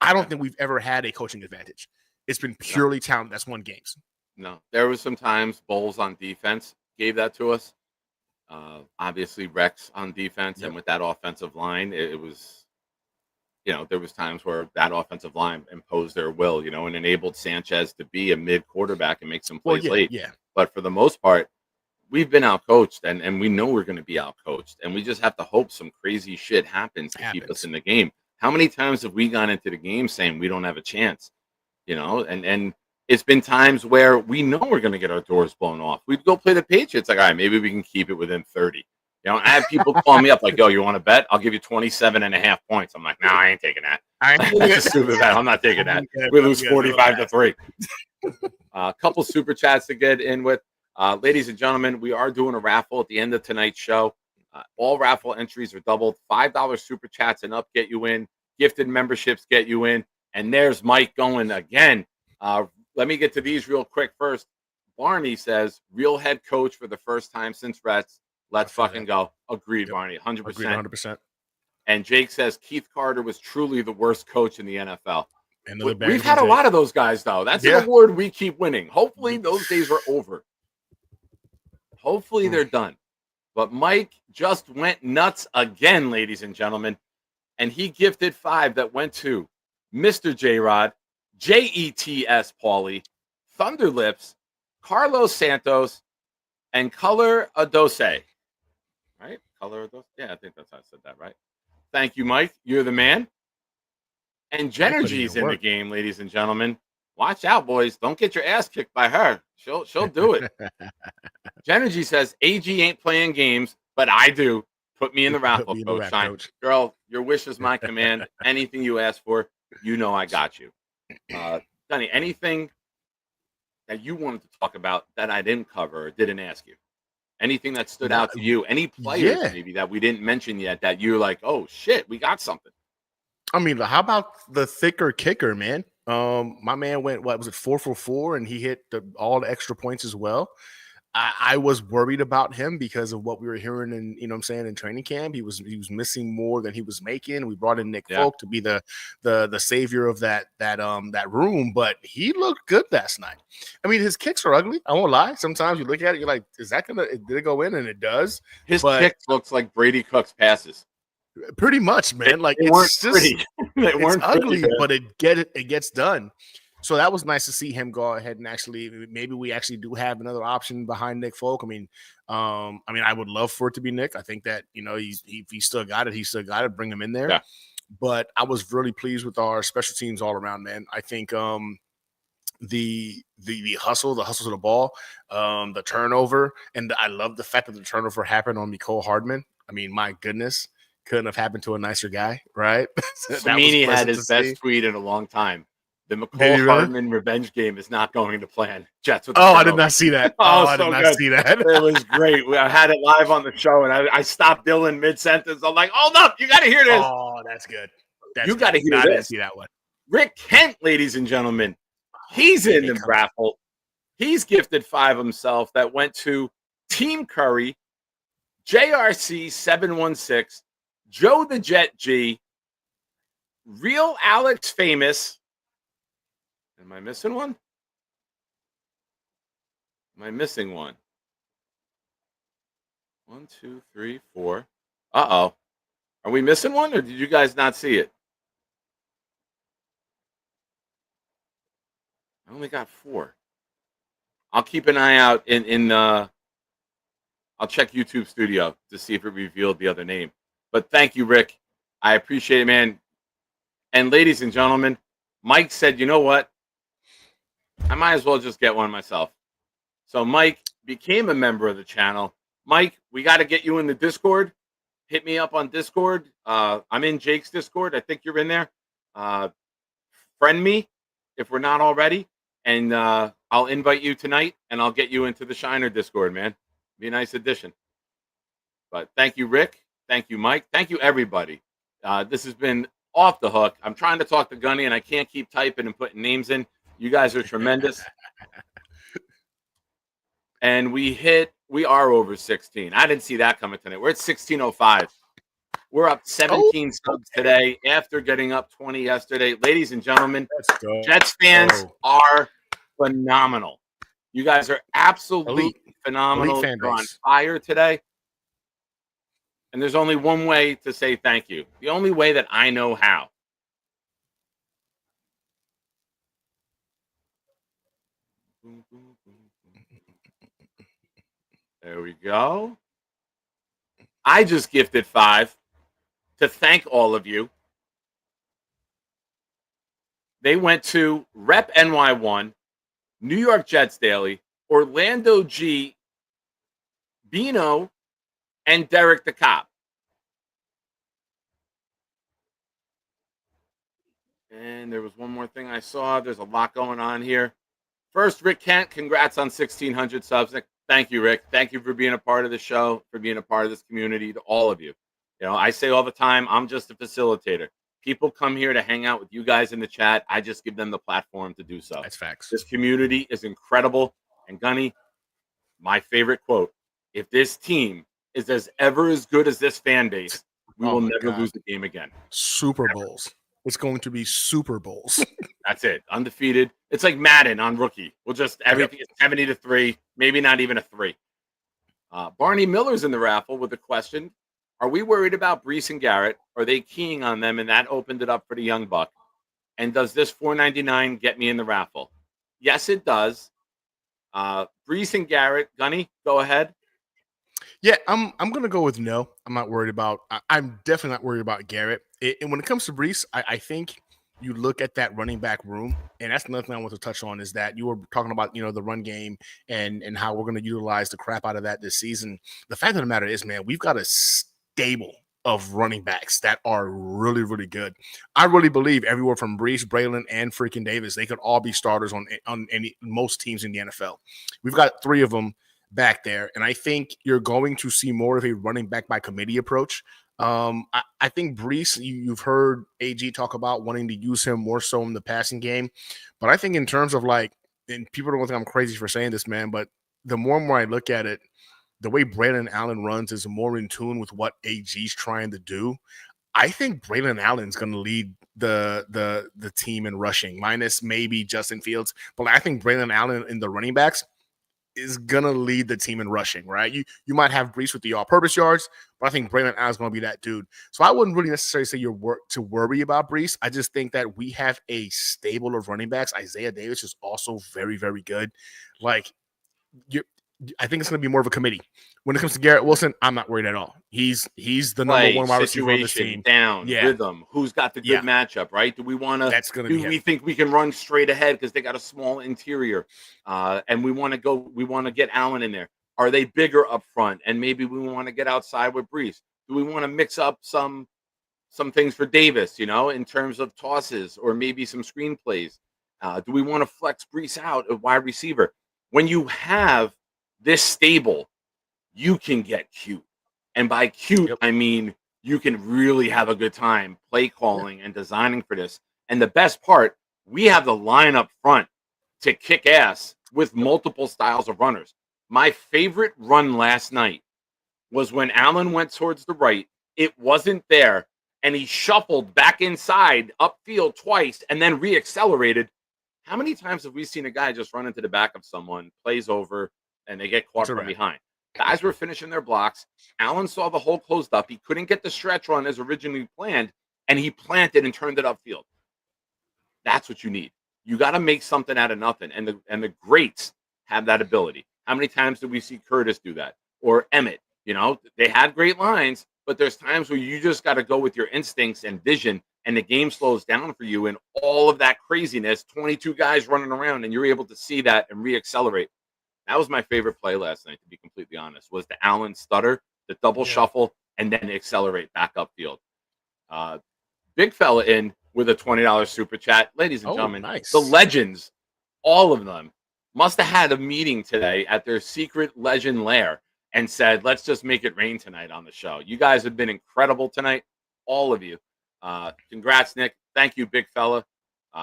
E: I don't think we've ever had a coaching advantage. It's been purely talent that's won games.
A: No, there was some times Bowles on defense gave that to us. Obviously Rex on defense, and with that offensive line, it was, there was times where that offensive line imposed their will, and enabled Sanchez to be a mid quarterback and make some plays late. Yeah. But for the most part, we've been outcoached, and we know we're going to be outcoached, and we just have to hope some crazy shit happens to keep us in the game. How many times have we gone into the game saying we don't have a chance? And it's been times where we know we're going to get our doors blown off. We'd go play the Patriots. All right, maybe we can keep it within 30. I have people call me up like, yo, you want to bet? I'll give you 27.5 points. I'm like, no, I ain't taking that. That's a stupid bet. I'm not taking that. We lose 45-3. A couple super chats to get in with. Ladies and gentlemen, we are doing a raffle at the end of tonight's show. All raffle entries are doubled. $5 super chats and up get you in. Gifted memberships get you in. And there's Mike going again. Let me get to these real quick first. Barney says, real head coach for the first time since Reds. Let's fucking go. Agreed, Barney. 100%.
E: Agreed, 100%.
A: And Jake says, Keith Carter was truly the worst coach in the NFL.
E: Another
A: We've had a lot of those guys, though. That's an award we keep winning. Hopefully those days are over. Hopefully they're done. But Mike just went nuts again, ladies and gentlemen. And he gifted 5 that went to Mr. J-Rod, Jets Paulie, Thunderlips, Carlos Santos, and Color Adose. Right? Color Adose? Yeah, I think that's how I said that, right? Thank you, Mike. You're the man. And Genergy's in the game, ladies and gentlemen. Watch out, boys. Don't get your ass kicked by her. She'll do it. Genergy says, AG ain't playing games, but I do. Put me in the raffle, coach. Girl, your wish is my command. Anything you ask for, you know I got you. Gunny, anything that you wanted to talk about that I didn't cover or didn't ask you? Anything that stood out to you? Any players maybe that we didn't mention yet that you're like, oh shit, we got something?
E: I mean, how about the thicker kicker, man? My man went, what was it, 4 for 4, and he hit all the extra points as well. I was worried about him because of what we were hearing in, you know what I'm saying, in training camp. He was missing more than he was making. We brought in Nick Folk to be the savior of that room, but he looked good last night. I mean, his kicks are ugly. I won't lie. Sometimes you look at it, you're like, did it go in? And it does.
A: His kick looks like Brady Cook's passes.
E: Pretty much, man. Like it's just it's ugly, but it gets done. So that was nice to see him go ahead and actually, maybe we actually do have another option behind Nick Folk. I mean, I would love for it to be Nick. I think that, you know, he still got it. He still got it. Bring him in there. Yeah. But I was really pleased with our special teams all around, man. I think the hustle to the ball, the turnover, and I love the fact that the turnover happened on Mecole Hardman. I mean, my goodness, couldn't have happened to a nicer guy, right?
A: Samini had his best tweet in a long time. The Mecole Hardman revenge game is not going to plan. Jets.
E: I did not see that. I did not see that.
A: It was great. I had it live on the show, and I stopped Dylan mid-sentence. I'm like, hold up, you got to hear this.
E: Oh, that's good.
A: You got to hear this.
E: I didn't see that one.
A: Rick Kent, ladies and gentlemen, he's in the raffle. He's gifted 5 himself. That went to Team Curry, JRC 716, Joe the Jet G, Real Alex Famous. Am I missing one? Am I missing one? 1, 2, 3, 4. Uh-oh. Are we missing one, or did you guys not see it? I only got 4. I'll keep an eye out I'll check YouTube Studio to see if it revealed the other name. But thank you, Rick. I appreciate it, man. And ladies and gentlemen, Mike said, you know what? I might as well just get one myself. So Mike became a member of the channel. Mike, we got to get you in the Discord. Hit me up on Discord. I'm in Jake's Discord. I think you're in there. Friend me if we're not already. And I'll invite you tonight, and I'll get you into the Shiner Discord, man. Be a nice addition. But thank you, Rick. Thank you, Mike. Thank you, everybody. This has been off the hook. I'm trying to talk to Gunny, and I can't keep typing and putting names in. You guys are tremendous. And we are over 16. I didn't see that coming tonight. We're at 1605. We're up 17 subs today after getting up 20 yesterday. Ladies and gentlemen, Jets fans are phenomenal. You guys are absolutely phenomenal. You're on fire today. And there's only one way to say thank you. The only way that I know how. There we go. I just gifted 5 to thank all of you. They went to Rep NY1, New York Jets Daily, Orlando G, Bino, and Derek the Cop. And there was one more thing I saw. There's a lot going on here. First, Rick Kent, congrats on 1,600 subs. Thank you, Rick. Thank you for being a part of the show, for being a part of this community, to all of you. You know, I say all the time, I'm just a facilitator. People come here to hang out with you guys in the chat. I just give them the platform to do so.
E: That's facts.
A: This community is incredible. And Gunny, my favorite quote, if this team is ever as good as this fan base, we will never lose the game again.
E: Super Bowls. It's going to be Super Bowls.
A: That's it. Undefeated. It's like Madden on rookie. We'll just everything is 70-3, maybe not even a 3. Barney Miller's in the raffle with a question. Are we worried about Brees and Garrett? Are they keying on them, and that opened it up for the young buck? And does this $4.99 get me in the raffle? Yes, it does. Brees and Garrett, Gunny, go ahead.
E: Yeah, I'm gonna go with no. I'm not worried about. I'm definitely not worried about Garrett. And when it comes to Brees, I think you look at that running back room, and that's another thing I want to touch on is that you were talking about, you know, the run game and how we're going to utilize the crap out of that this season. The fact of the matter is, man, we've got a stable of running backs that are really, really good. I really believe everywhere from Brees, Braylon, and freaking Davis, they could all be starters on most teams in the NFL. We've got 3 of them back there, and I think you're going to see more of a running back by committee approach. I think Brees, you've heard AG talk about wanting to use him more so in the passing game, but I think in terms of like, and people don't think I'm crazy for saying this, man, but the more and more I look at it, the way Braylon Allen runs is more in tune with what AG's trying to do. I think Braylon Allen's going to lead the team in rushing, minus maybe Justin Fields. But I think Braylon Allen in the running backs is going to lead the team in rushing, right? You might have Brees with the all-purpose yards, but I think Braylon Allen's going to be that dude. So I wouldn't really necessarily say you're to worry about Brees. I just think that we have a stable of running backs. Isaiah Davis is also very, very good. Like, I think it's going to be more of a committee. When it comes to Garrett Wilson, I'm not worried at all. He's the number 1 wide receiver on this team.
A: Down, rhythm. Who's got the good matchup, right? Do we want to?
E: That's going to be.
A: Do we think we can run straight ahead because they got a small interior, and we want to go? We want to get Allen in there. Are they bigger up front? And maybe we want to get outside with Brees. Do we want to mix up some things for Davis? In terms of tosses or maybe some screenplays. Do we want to flex Brees out of wide receiver? When you have this stable, you can get cute. And by cute, I mean you can really have a good time play calling and designing for this. And the best part, we have the line up front to kick ass with multiple styles of runners. My favorite run last night was when Allen went towards the right. It wasn't there, and he shuffled back inside upfield twice and then reaccelerated. How many times have we seen a guy just run into the back of someone, plays over, and they get caught from behind? Guys were finishing their blocks. Allen saw the hole closed up. He couldn't get the stretch run as originally planned, and he planted and turned it upfield. That's what you need. You got to make something out of nothing, and the greats have that ability. How many times did we see Curtis do that? Or Emmett? They had great lines, but there's times where you just got to go with your instincts and vision, and the game slows down for you, and all of that craziness, 22 guys running around, and you're able to see that and reaccelerate. That was my favorite play last night, to be completely honest, was the Allen stutter, the double shuffle, and then accelerate back upfield. Big fella in with a $20 super chat. Ladies and gentlemen,
E: nice.
A: The legends, all of them, must have had a meeting today at their secret legend lair and said, let's just make it rain tonight on the show. You guys have been incredible tonight, all of you. Congrats, Nick. Thank you, big fella.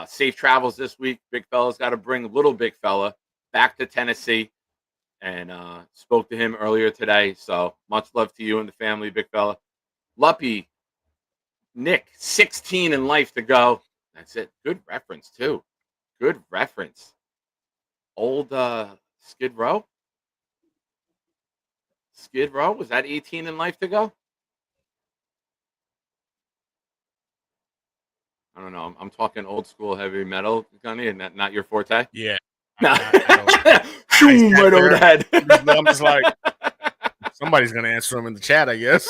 A: Safe travels this week. Big fella's got to bring little big fella back to Tennessee, and spoke to him earlier today. So much love to you and the family, big fella. Luppy, Nick, 16 in life to go. That's it. Good reference, too. Good reference. Old Skid Row? Skid Row? Was that 18 in life to go? I don't know. I'm talking old school heavy metal, Gunny, and not your forte?
E: Yeah.
A: No. Shoom, right over the head.
E: I'm just like, somebody's going to answer him in the chat, I guess.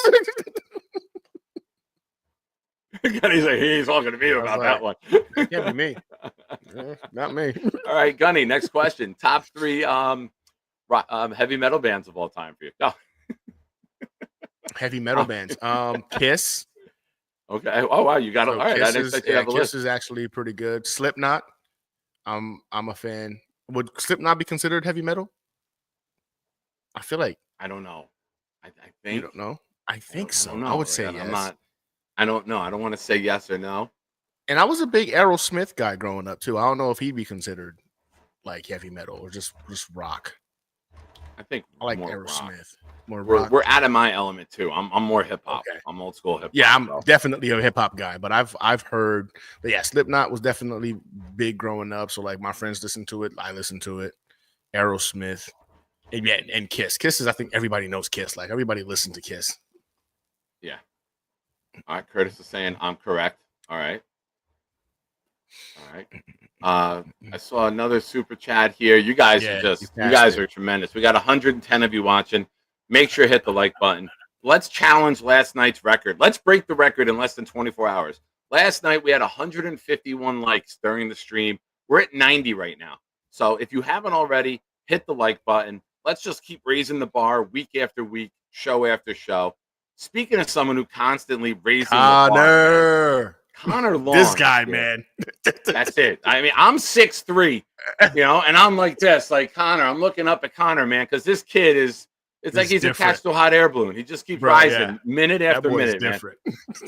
A: Gunny's like, he's talking to me about that one.
E: It can't be me. Not me.
A: All right, Gunny, next question. Top 3 heavy metal bands of all time for you. Go.
E: Heavy metal bands. Kiss.
A: Okay. Oh, wow. You got it. All right.
E: Kiss is actually pretty good. Slipknot. I'm a fan. Would Slipknot be considered heavy metal? I feel like.
A: I don't know. I think.
E: You don't know? I think so.
A: I
E: would say yes.
A: I don't know. I don't want to say yes or no.
E: And I was a big Aerosmith guy growing up, too. I don't know if he'd be considered like heavy metal or just rock.
A: I think
E: I like
A: more
E: Aerosmith.
A: Rock.
E: More rock.
A: We're out of my element too. I'm more hip hop.
E: Okay.
A: I'm old school hip hop.
E: Yeah, I'm definitely a hip hop guy, but I've heard, but yeah, Slipknot was definitely big growing up. So like my friends listened to it, I listened to it. Aerosmith, and Kiss. Kiss is, I think everybody knows Kiss. Like everybody listened to Kiss.
A: Yeah. All right, Curtis is saying I'm correct. All right. I saw another super chat here. You guys are tremendous. We got 110 of you watching. Make sure to hit the like button. Let's challenge last night's record. Let's break the record in less than 24 hours. Last night we had 151 likes during the stream. We're at 90 right now. So if you haven't already, hit the like button. Let's just keep raising the bar week after week, show after show. Speaking of someone who constantly raises the bar, Connor Long.
E: This guy, man.
A: That's it. I mean, I'm 6'3", and I'm like this, like Connor. I'm looking up at Connor, man, because this kid is. It's like he's attached to a hot air balloon. He just keeps rising minute after minute, man.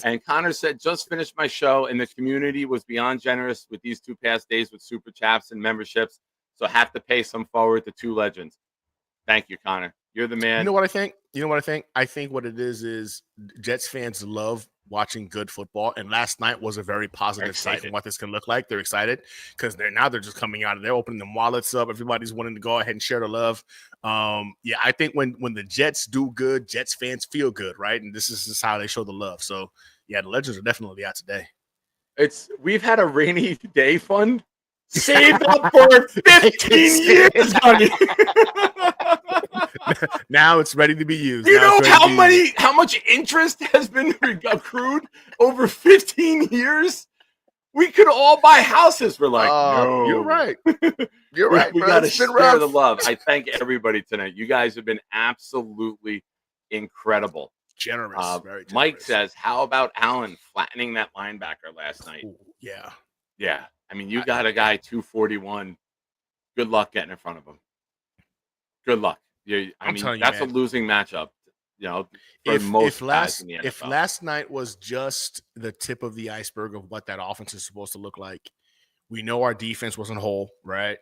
A: And Connor said, just finished my show, and the community was beyond generous with these 2 past days with super chats and memberships. So have to pay some forward to 2 legends. Thank you, Connor. You're the man.
E: You know what I think? I think what it is Jets fans love watching good football, and last night was a very positive sight for what this can look like. They're excited because they're just coming out and they're opening them wallets up. Everybody's wanting to go ahead and share the love. I think when the Jets do good, Jets fans feel good, right? And this is how they show the love. So yeah, the legends are definitely out today.
A: We've had a rainy day fund saved up for 15 years, honey.
E: Now it's ready to be used.
A: You know how much interest has been accrued over 15 years? We could all buy houses. We're like, no.
E: You're right. You're right.
A: We got to share the love. I thank everybody tonight. You guys have been absolutely incredible.
E: Generous. Very generous.
A: Mike says, how about Allen flattening that linebacker last night?
E: Ooh, yeah.
A: Yeah. I mean, you got a guy 241. Good luck getting in front of him. Good luck. That's a losing matchup. For most guys in the NFL. If
E: last night was just the tip of the iceberg of what that offense is supposed to look like, we know our defense wasn't whole, right?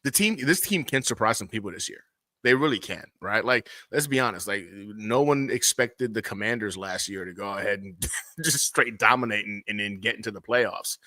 E: This team can surprise some people this year. They really can, right? Like, let's be honest. Like, no one expected the Commanders last year to go ahead and just straight dominate and then get into the playoffs,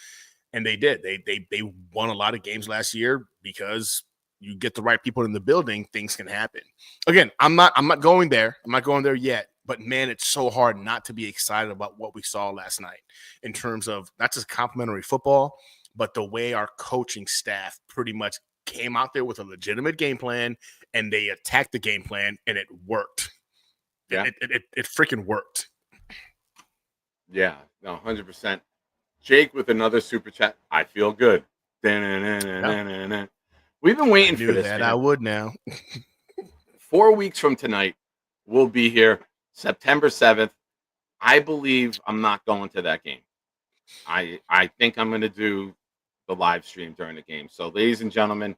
E: and they did. They won a lot of games last year because you get the right people in the building, things can happen. Again, I'm not going there. I'm not going there yet. But man, it's so hard not to be excited about what we saw last night in terms of not just complimentary football, but the way our coaching staff pretty much came out there with a legitimate game plan and they attacked the game plan and it worked. Yeah, it freaking worked.
A: Yeah, no, 100%. Jake with another super chat. I feel good. We've been waiting for this.
E: I would now.
A: 4 weeks from tonight, we'll be here, September 7th. I believe I'm not going to that game. I think I'm going to do the live stream during the game. So, ladies and gentlemen,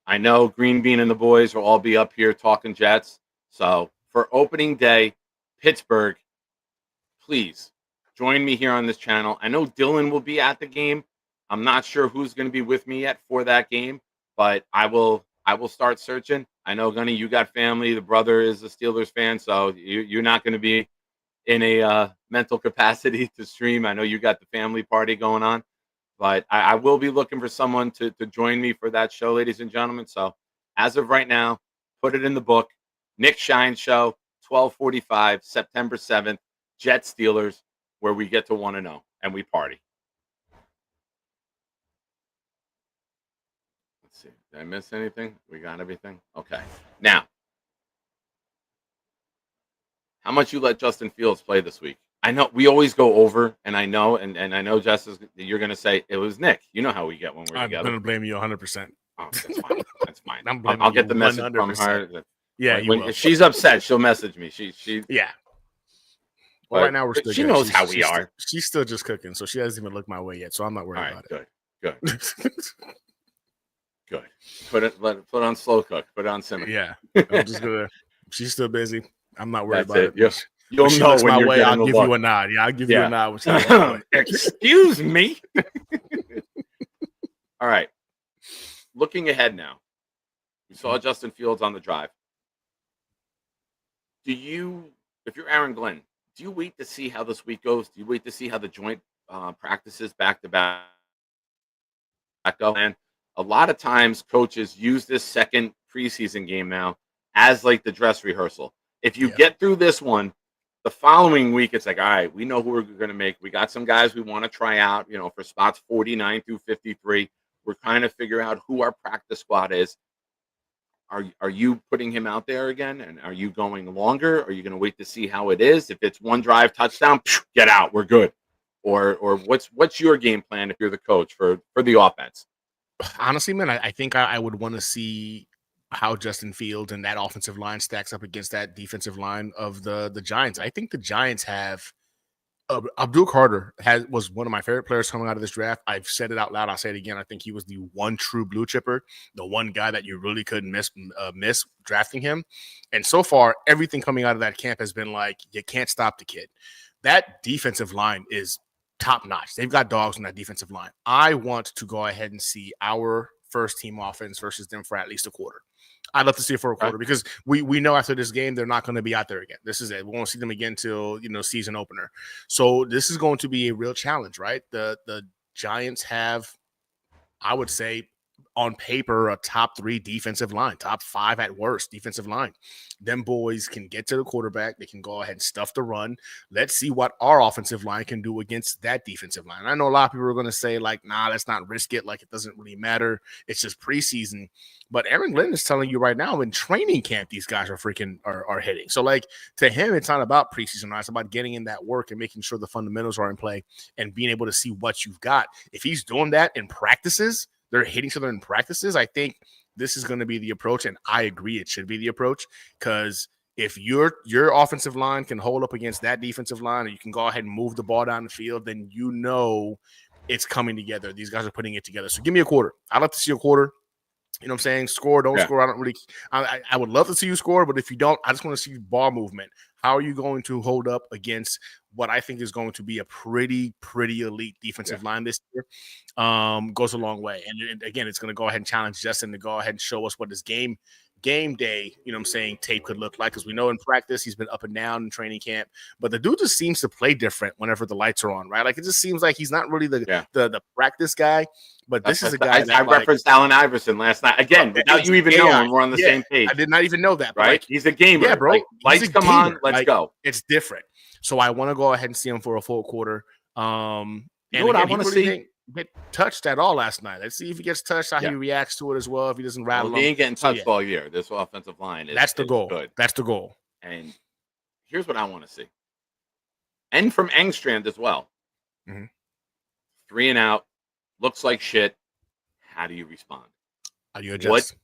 A: I know Green Bean and the boys will all be up here talking Jets. So, for opening day, Pittsburgh, please join me here on this channel. I know Dylan will be at the game. I'm not sure who's going to be with me yet for that game. But I will start searching. I know, Gunny, you got family. The brother is a Steelers fan, so you're not going to be in a mental capacity to stream. I know you got the family party going on. But I will be looking for someone to join me for that show, ladies and gentlemen. So as of right now, put it in the book. Nick Shine Show, 12:45, September 7th, Jets Steelers, where we get to 1-0 and we party. Did I miss anything? We got everything? Okay. Now, how much you let Justin Fields play this week? I know we always go over, and I know, and I know, Justin, you're going to say it was Nick. You know how we get when we're together.
E: I'm going to blame you 100%.
A: Oh, that's fine. That's fine.
E: I'll
A: get the message 100%. From her.
E: Yeah,
A: if she's upset, she'll message me.
E: Yeah. Well, right now we're still.
A: She knows how we are.
E: She's still just cooking, so she hasn't even looked my way yet. So I'm not worried about it.
A: Good. Good. Put it on slow cook. Put it on simmer.
E: Yeah. I'm just gonna. She's still busy. I'm not worried about it.
A: Yes. You'll know when you're getting
E: I'll give you a nod. Yeah, I'll give you a nod.
A: Excuse me. All right. Looking ahead now. We saw Justin Fields on the drive. If you're Aaron Glenn, do you wait to see how this week goes? Do you wait to see how the joint practices back to back go? And a lot of times coaches use this second preseason game now as like the dress rehearsal. If you get through this one, the following week, it's like, all right, we know who we're going to make. We got some guys we want to try out, for spots 49 through 53. We're trying to figure out who our practice squad is. Are you putting him out there again? And are you going longer? Are you going to wait to see how it is? If it's one drive touchdown, get out. We're good. Or what's your game plan if you're the coach for the offense?
E: Honestly, man, I think I would want to see how Justin Fields and that offensive line stacks up against that defensive line of the Giants. I think the Giants have Abdul Carter was one of my favorite players coming out of this draft. I've said it out loud. I'll say it again. I think he was the one true blue chipper, the one guy that you really couldn't miss drafting him. And so far, everything coming out of that camp has been like, you can't stop the kid. That defensive line is top notch. They've got dogs on that defensive line. I want to go ahead and see our first team offense versus them for at least a quarter. I'd love to see it for a quarter because we know after this game they're not going to be out there again. This is it. We won't see them again till season opener. So this is going to be a real challenge, right? The Giants have, I would say, on paper, a top 3 defensive line, top 5 at worst defensive line. Them boys can get to the quarterback. They can go ahead and stuff the run. Let's see what our offensive line can do against that defensive line. I know a lot of people are going to say, like, nah, let's not risk it. Like, it doesn't really matter. It's just preseason. But Aaron Glenn is telling you right now in training camp, these guys are hitting. So, like, to him, it's not about preseason. Right? It's about getting in that work and making sure the fundamentals are in play and being able to see what you've got. If he's doing that in practices, they're hitting each other in practices, I think this is going to be the approach, and I agree it should be the approach because if your offensive line can hold up against that defensive line and you can go ahead and move the ball down the field, then it's coming together. These guys are putting it together. So give me a quarter. I'd love to see a quarter. You know what I'm saying? Score, don't score. I don't really – I would love to see you score, but if you don't, I just want to see ball movement. How are you going to hold up against what I think is going to be a pretty elite defensive line this year? Goes a long way. And again, it's going to go ahead and challenge Justin to go ahead and show us what his game day, you know what I'm saying, tape could look like. Because we know in practice he's been up and down in training camp. But the dude just seems to play different whenever the lights are on, right? Like it just seems like he's not really the practice guy. But this is a guy
A: I referenced Allen Iverson last night. Again, without you even knowing we're on the same page.
E: I did not even know that.
A: Right?
E: Like,
A: he's a gamer.
E: Yeah, bro.
A: Like, lights come on, let's go.
E: It's different. So I want to go ahead and see him for a full quarter.
A: You know what I want to see?
E: Get touched at all last night. Let's see if he gets touched, how he reacts to it as well. If he doesn't rattle,
A: he ain't getting touched all year. This offensive line is
E: that's the goal.
A: Good.
E: That's the goal.
A: And here's what I want to see. And from Engstrand as well. 3 and out, looks like shit. How do you respond?
E: How do you adjust?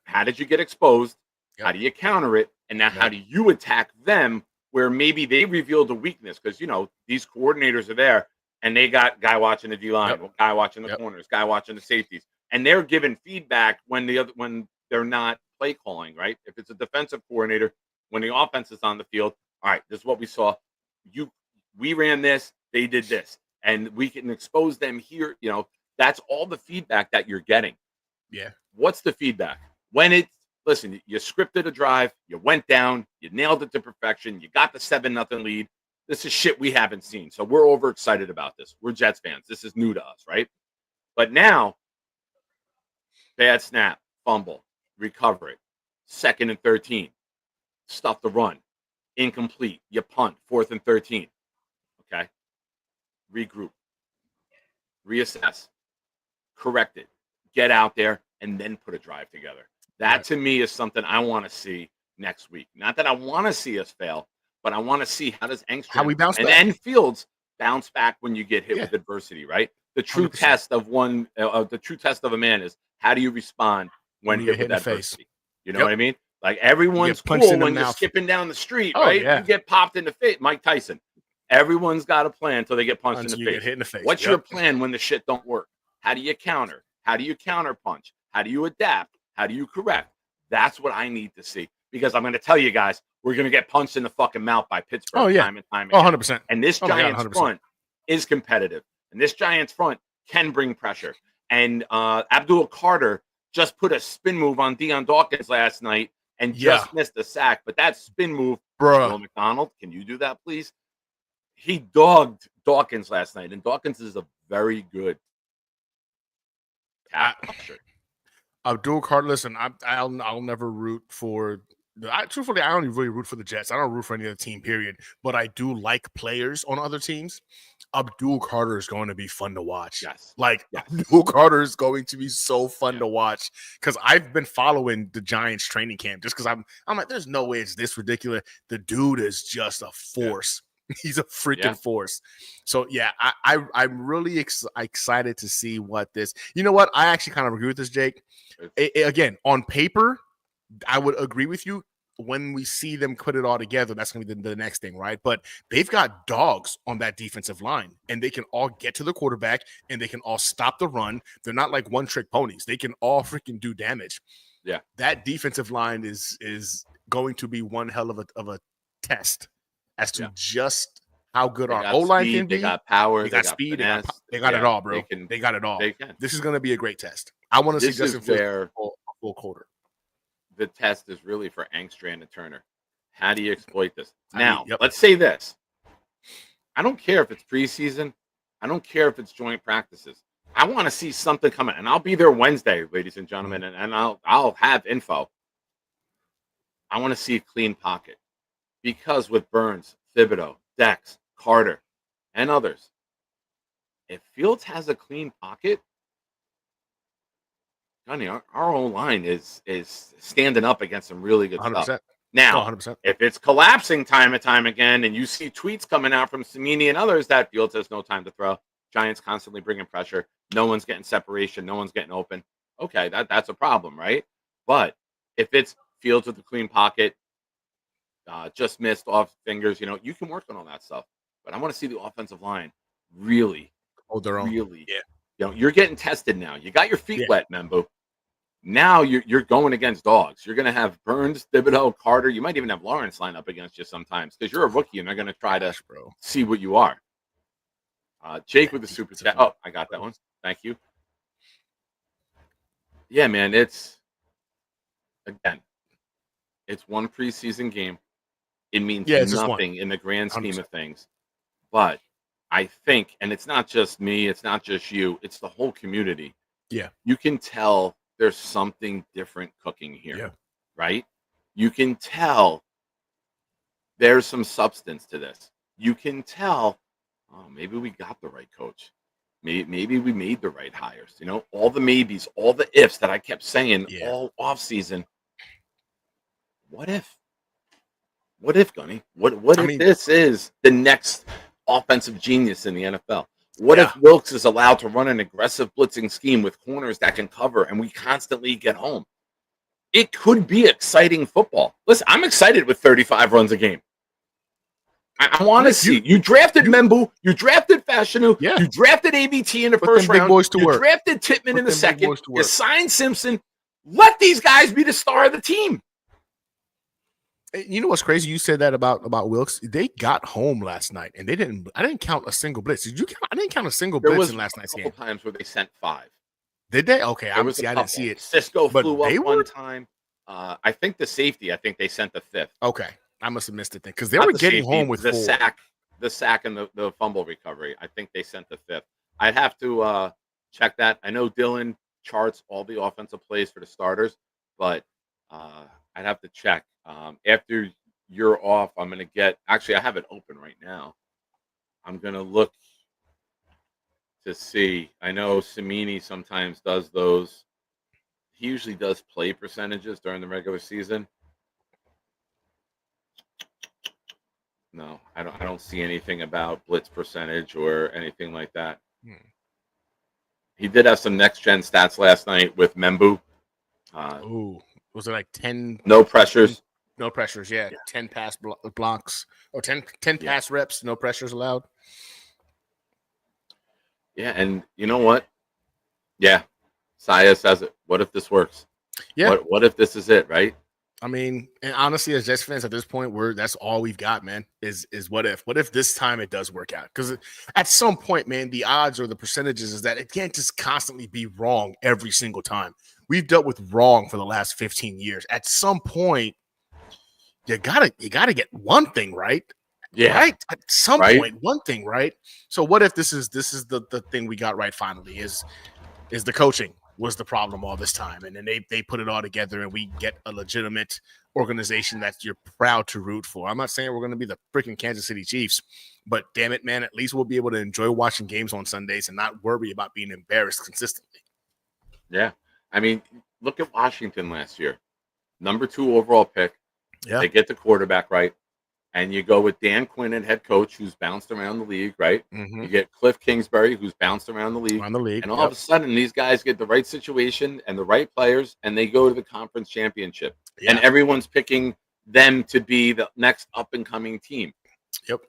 A: How did you get exposed? How do you counter it? And now how do you attack them where maybe they revealed a weakness? Because these coordinators are there. And they got guy watching the D-line, guy watching the corners, guy watching the safeties. And they're giving feedback when they're not play calling, right? If it's a defensive coordinator, when the offense is on the field, all right, this is what we saw. We ran this, they did this. And we can expose them here. That's all the feedback that you're getting.
E: Yeah.
A: What's the feedback? When listen, you scripted a drive, you went down, you nailed it to perfection, you got the 7-0 lead. This is shit we haven't seen. So we're overexcited about this. We're Jets fans. This is new to us, right? But now, bad snap, fumble, recover it. 2nd and 13. Stuff the run. Incomplete. You punt. 4th and 13. Okay? Regroup. Reassess. Correct it. Get out there and then put a drive together. That to me is something I want to see next week. Not that I want to see us fail, but I want to see how does Engstrom and Fields bounce back when you get hit with adversity, right? The true 100%. Test of the true test of a man is how do you respond when hit with adversity? You know what I mean? Like everyone's cool when you're skipping down the street, right? You get popped in the face. Mike Tyson. Everyone's got a plan until they get punched in the face.
E: Hit in the face.
A: What's your plan when the shit don't work? How do you counter? How do you counter punch? How do you adapt? How do you correct? That's what I need to see. Because I'm going to tell you guys, we're going to get punched in the fucking mouth by Pittsburgh time and time again.
E: 100%.
A: And this Giants front is competitive. And this Giants front can bring pressure. And Abdul Carter just put a spin move on Deion Dawkins last night and just missed a sack. But that spin move, Will McDonald, can you do that, please? He dogged Dawkins last night. And Dawkins is a very good tackler.
E: Abdul Carter, listen, I'll never root for truthfully, I don't really root for the Jets. I don't root for any other team, period. But I do like players on other teams. Abdul Carter is going to be fun to watch.
A: Yes.
E: Abdul Carter is going to be so fun to watch because I've been following the Giants training camp just because I'm like, there's no way it's this ridiculous. The dude is just a force. He's a freaking force. So, I'm really excited to see what this – you know what? I actually kind of agree with this, Jake. Again, on paper, I would agree with you. When we see them put it all together, that's going to be the next thing, right? But they've got dogs on that defensive line, and they can all get to the quarterback, and they can all stop the run. They're not like one-trick ponies. They can all freaking do damage.
A: Yeah.
E: That defensive line is going to be one hell of a test as to just how good our O-line can be.
A: They got power.
E: They got speed. They got it all, bro. They got it all. This is going to be a great test. I want to see Justin Fields a full quarter.
A: The test is really for Angstran and Turner. How do you exploit this? Now, let's say this. I don't care if it's preseason. I don't care if it's joint practices. I want to see something coming, and I'll be there Wednesday, ladies and gentlemen, and I'll have info. I want to see a clean pocket because with Burns, Thibodeau, Dex, Carter, and others, if Fields has a clean pocket, Gunny, our whole line is standing up against some really good
E: 100%.
A: stuff. Now,
E: 100%.
A: if it's collapsing time and time again, and you see tweets coming out from Samini and others that Fields has no time to throw, Giants constantly bringing pressure, no one's getting separation, no one's getting open. Okay, that's a problem, right? But if it's Fields with a clean pocket, just missed off fingers, you can work on all that stuff. But I want to see the offensive line really
E: hold their own.
A: Really, you're getting tested now. You got your feet wet, Membo. Now you're going against dogs. You're going to have Burns, Thibodeau, Carter. You might even have Lawrence line up against you sometimes because you're a rookie and they're going to try to see what you are. Jake with the super chat. Oh, I got that one. Thank you. Yeah, man, it's one preseason game. It means nothing in the grand scheme 100%. Of things. But I think, and it's not just me, it's not just you, it's the whole community.
E: Yeah.
A: You can tell there's something different cooking here, right? You can tell there's some substance to this. You can tell, maybe we got the right coach. Maybe we made the right hires. All the maybes, all the ifs that I kept saying all offseason. What if? What if, Gunny? What if this is the next offensive genius in the NFL? What if Wilkes is allowed to run an aggressive blitzing scheme with corners that can cover and we constantly get home? It could be exciting football. Listen, I'm excited with 35 runs a game. I want to see. You drafted Membu. You drafted Fashanu.
E: Yeah.
A: You drafted ABT in the first round. You drafted Tittman in the second. You signed Simpson. Let these guys be the star of the team.
E: You know what's crazy? You said that about Wilkes. They got home last night, and they didn't. I didn't count a single blitz. Did you count? I didn't count a single blitz in last night's game.
A: There was a couple times where they sent 5.
E: Did they? Okay, obviously I didn't see it.
A: Cisco flew up one time. I think the safety. I think they sent the 5th.
E: Okay, I must have missed it then because they were getting home with
A: the
E: 4.
A: sack, and the fumble recovery. I think they sent the 5th. I'd have to check that. I know Dylan charts all the offensive plays for the starters, but I'd have to check. After you're off, I'm going to get – actually, I have it open right now. I'm going to look to see. I know Samini sometimes does those. He usually does play percentages during the regular season. No, I don't see anything about blitz percentage or anything like that. He did have some next-gen stats last night with Membu.
E: Was it like 10?
A: No pressures.
E: No pressures, 10 pass blocks or 10 pass reps, no pressures allowed. Yeah,
A: and you know what? Yeah, Saya says it. What if this works?
E: Yeah.
A: What if this is it, right?
E: I mean, and honestly, as Jets fans at this point, that's all we've got, man, is what if. What if this time it does work out? Because at some point, man, the odds or the percentages is that it can't just constantly be wrong every single time. We've dealt with wrong for the last 15 years. At some point, you gotta get one thing right.
A: Yeah.
E: Right? At some point, one thing right. So what if this is the thing we got right finally is the coaching was the problem all this time. And then they put it all together and we get a legitimate organization that you're proud to root for. I'm not saying we're going to be the freaking Kansas City Chiefs, but damn it, man, at least we'll be able to enjoy watching games on Sundays and not worry about being embarrassed consistently.
A: Yeah. I mean, look at Washington last year. Number 2 overall pick.
E: Yeah.
A: They get the quarterback right. and you go with Dan Quinn and head coach, who's bounced around the league, right?
E: Mm-hmm.
A: You get Cliff Kingsbury, who's bounced around the league. And all of a sudden, these guys get the right situation and the right players, and they go to the conference championship. Yeah. And everyone's picking them to be the next up-and-coming team.
E: Yep.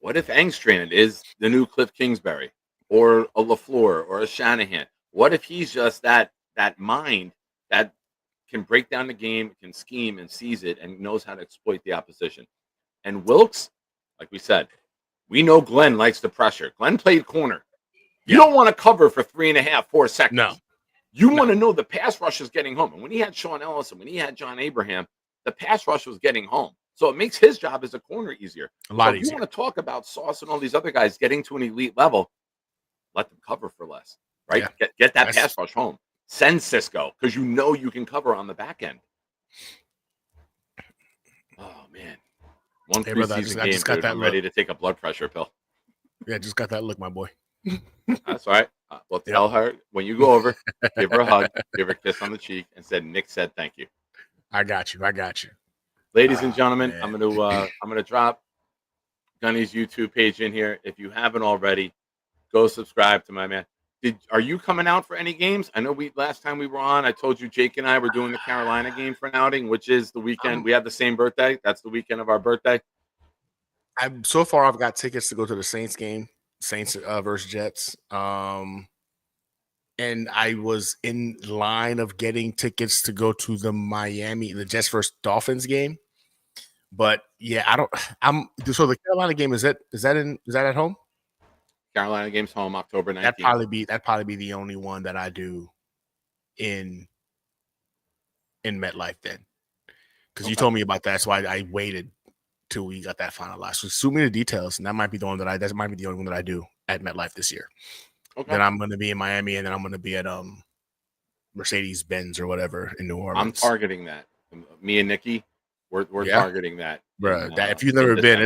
A: What if Engstrand is the new Cliff Kingsbury or a LaFleur or a Shanahan? What if he's just that mind that can break down the game, can scheme and seize it, and knows how to exploit the opposition? And Wilkes, like we said, we know Glenn likes the pressure. Glenn played corner. You don't want to cover for 3.5, 4 seconds.
E: No.
A: You want to know the pass rush is getting home. And when he had Sean Ellis and when he had John Abraham, the pass rush was getting home. So it makes his job as a corner easier.
E: A lot
A: easier.
E: If
A: you want to talk about Sauce and all these other guys getting to an elite level, let them cover for less, right?
E: Yeah.
A: Get that pass rush home. Send Cisco because you know you can cover on the back end. Oh, man. One preseason game, dude, I'm ready to take a blood pressure pill.
E: Yeah, just got that look, my boy.
A: That's all right. Well, tell her when you go over, give her a hug, give her a kiss on the cheek, and said, Nick said thank you.
E: I got you.
A: Ladies and gentlemen, man. I'm gonna drop Gunny's YouTube page in here. If you haven't already, go subscribe to my man. Are you coming out for any games? I know last time we were on, I told you Jake and I were doing the Carolina game for an outing, which is the weekend. We have the same birthday. That's the weekend of our birthday.
E: So far I've got tickets to go to the Saints game, Saints versus Jets. And I was in line of getting tickets to go to the Jets versus Dolphins game. But yeah, so the Carolina game is that at home?
A: Carolina game's home October 19th.
E: That'd probably be the only one that I do in MetLife then. Because you told me about that, so I waited till we got that finalized. So sue me the details, and that might be the one that might be the only one that I do at MetLife this year. Okay. Then I'm going to be in Miami, and then I'm going to be at Mercedes-Benz or whatever in New Orleans.
A: I'm targeting that. Me and Nikki, we're targeting that.
E: Bro, if you've never been,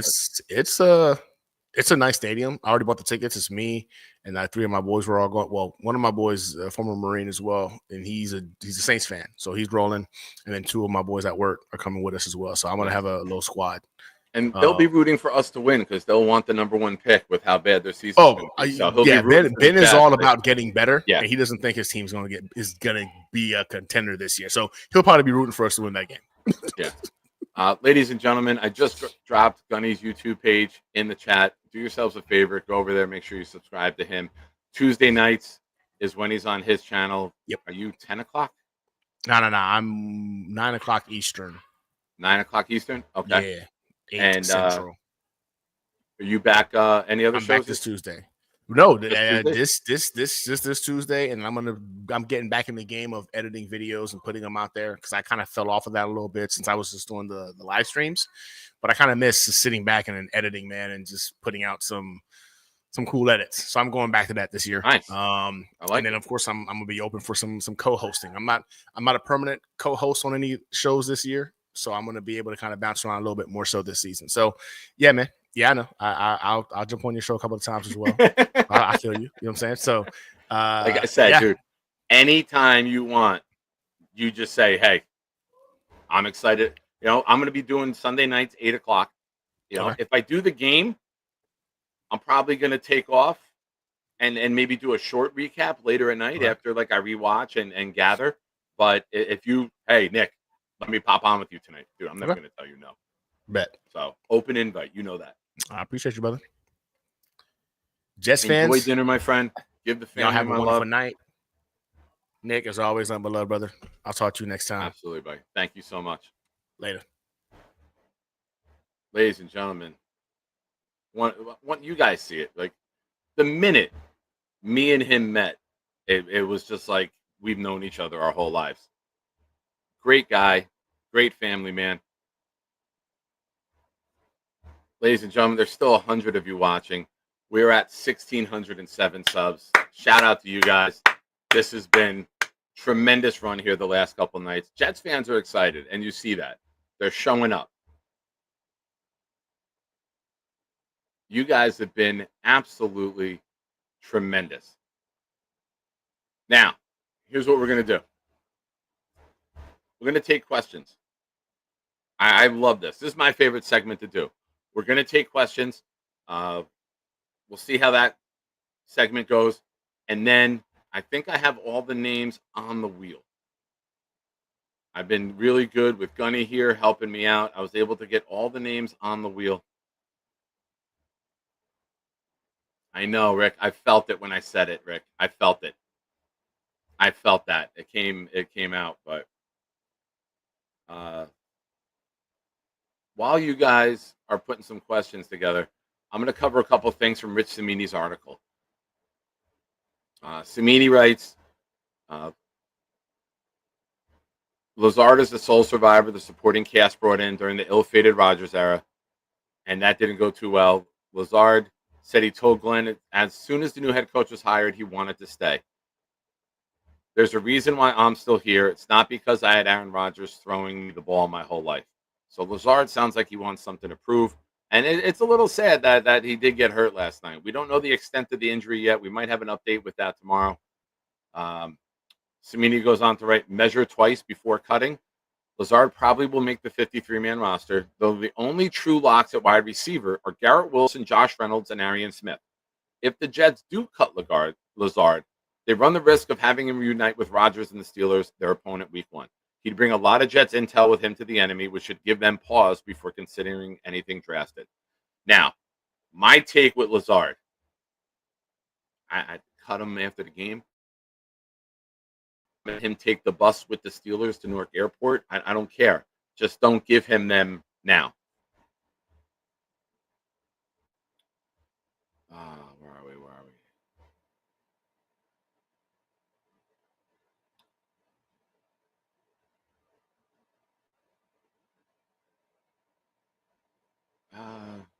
E: it's a nice stadium. I already bought the tickets. It's me and 3 of my boys were all going. Well, one of my boys, a former Marine as well, and he's a Saints fan, so he's rolling. And then 2 of my boys at work are coming with us as well. So I'm going to have a little squad. And
A: they'll be rooting for us to win because they'll want the number 1 pick with how bad their season.
E: Ben is all about getting better. Yeah, and he doesn't think his team's going to be a contender this year. So he'll probably be rooting for us to win that game.
A: Yeah. Ladies and gentlemen, I just dropped Gunny's YouTube page in the chat. Do yourselves a favor. Go over there. Make sure you subscribe to him. Tuesday nights is when he's on his channel.
E: Yep.
A: Are you 10 o'clock?
E: No. I'm 9 o'clock Eastern.
A: 9 o'clock Eastern? Okay.
E: Yeah. 8 Central.
A: Are you back any other
E: I'm
A: shows?
E: Back this Tuesday. No, this Tuesday, and I'm getting back in the game of editing videos and putting them out there because I kind of fell off of that a little bit since I was just doing the live streams, but I kind of miss just sitting back and editing, man, and just putting out some cool edits. So I'm going back to that this year.
A: Nice.
E: And then of course I'm gonna be open for some co-hosting. I'm not a permanent co-host on any shows this year, so I'm gonna be able to kind of bounce around a little bit more so this season. So yeah, man. Yeah, I know. I'll jump on your show a couple of times as well. I feel you. You know what I'm saying? So,
A: like I said, dude, anytime you want, you just say, "Hey, I'm excited." You know, I'm going to be doing Sunday nights 8 o'clock. You know, if I do the game, I'm probably going to take off and maybe do a short recap later at night after like I rewatch and gather. But if you, hey Nick, let me pop on with you tonight, dude. I'm never going to tell you no.
E: Bet.
A: So open invite, you know that.
E: I appreciate you, brother. Jets fans,
A: enjoy dinner, my friend. Give the family
E: have a
A: my
E: wonderful
A: love.
E: Night. Nick, as always, I'm beloved, brother. I'll talk to you next time.
A: Absolutely, buddy. Thank you so much.
E: Later.
A: Ladies and gentlemen, want you guys see it. Like the minute me and him met, it was just like we've known each other our whole lives. Great guy, great family man. Ladies and gentlemen, there's still 100 of you watching. We're at 1,607 subs. Shout out to you guys. This has been tremendous run here the last couple nights. Jets fans are excited, and you see that. They're showing up. You guys have been absolutely tremendous. Now, here's what we're going to do. We're going to take questions. I love this. This is my favorite segment to do. We're going to take questions. We'll see how that segment goes. And then I think I have all the names on the wheel. I've been really good with Gunny here helping me out. I was able to get all the names on the wheel. I know, Rick. I felt it when I said it, Rick. I felt it. I felt that. It came out, but while you guys are putting some questions together, I'm going to cover a couple things from Rich Cimini's article. Cimini writes, Lazard is the sole survivor the supporting cast brought in during the ill-fated Rodgers era, and that didn't go too well. Lazard said he told Glenn as soon as the new head coach was hired, he wanted to stay. There's a reason why I'm still here. It's not because I had Aaron Rodgers throwing me the ball my whole life. So Lazard sounds like he wants something to prove. And it's a little sad that he did get hurt last night. We don't know the extent of the injury yet. We might have an update with that tomorrow. Cimini goes on to write, measure twice before cutting. Lazard probably will make the 53-man roster, though the only true locks at wide receiver are Garrett Wilson, Josh Reynolds, and Arian Smith. If the Jets do cut Lazard, they run the risk of having him reunite with Rodgers and the Steelers, their opponent week 1. He'd bring a lot of Jets intel with him to the enemy, which should give them pause before considering anything drastic. Now, my take with Lazard, I cut him after the game. Let him take the bus with the Steelers to Newark Airport. I don't care. Just don't give him them now. Where are we?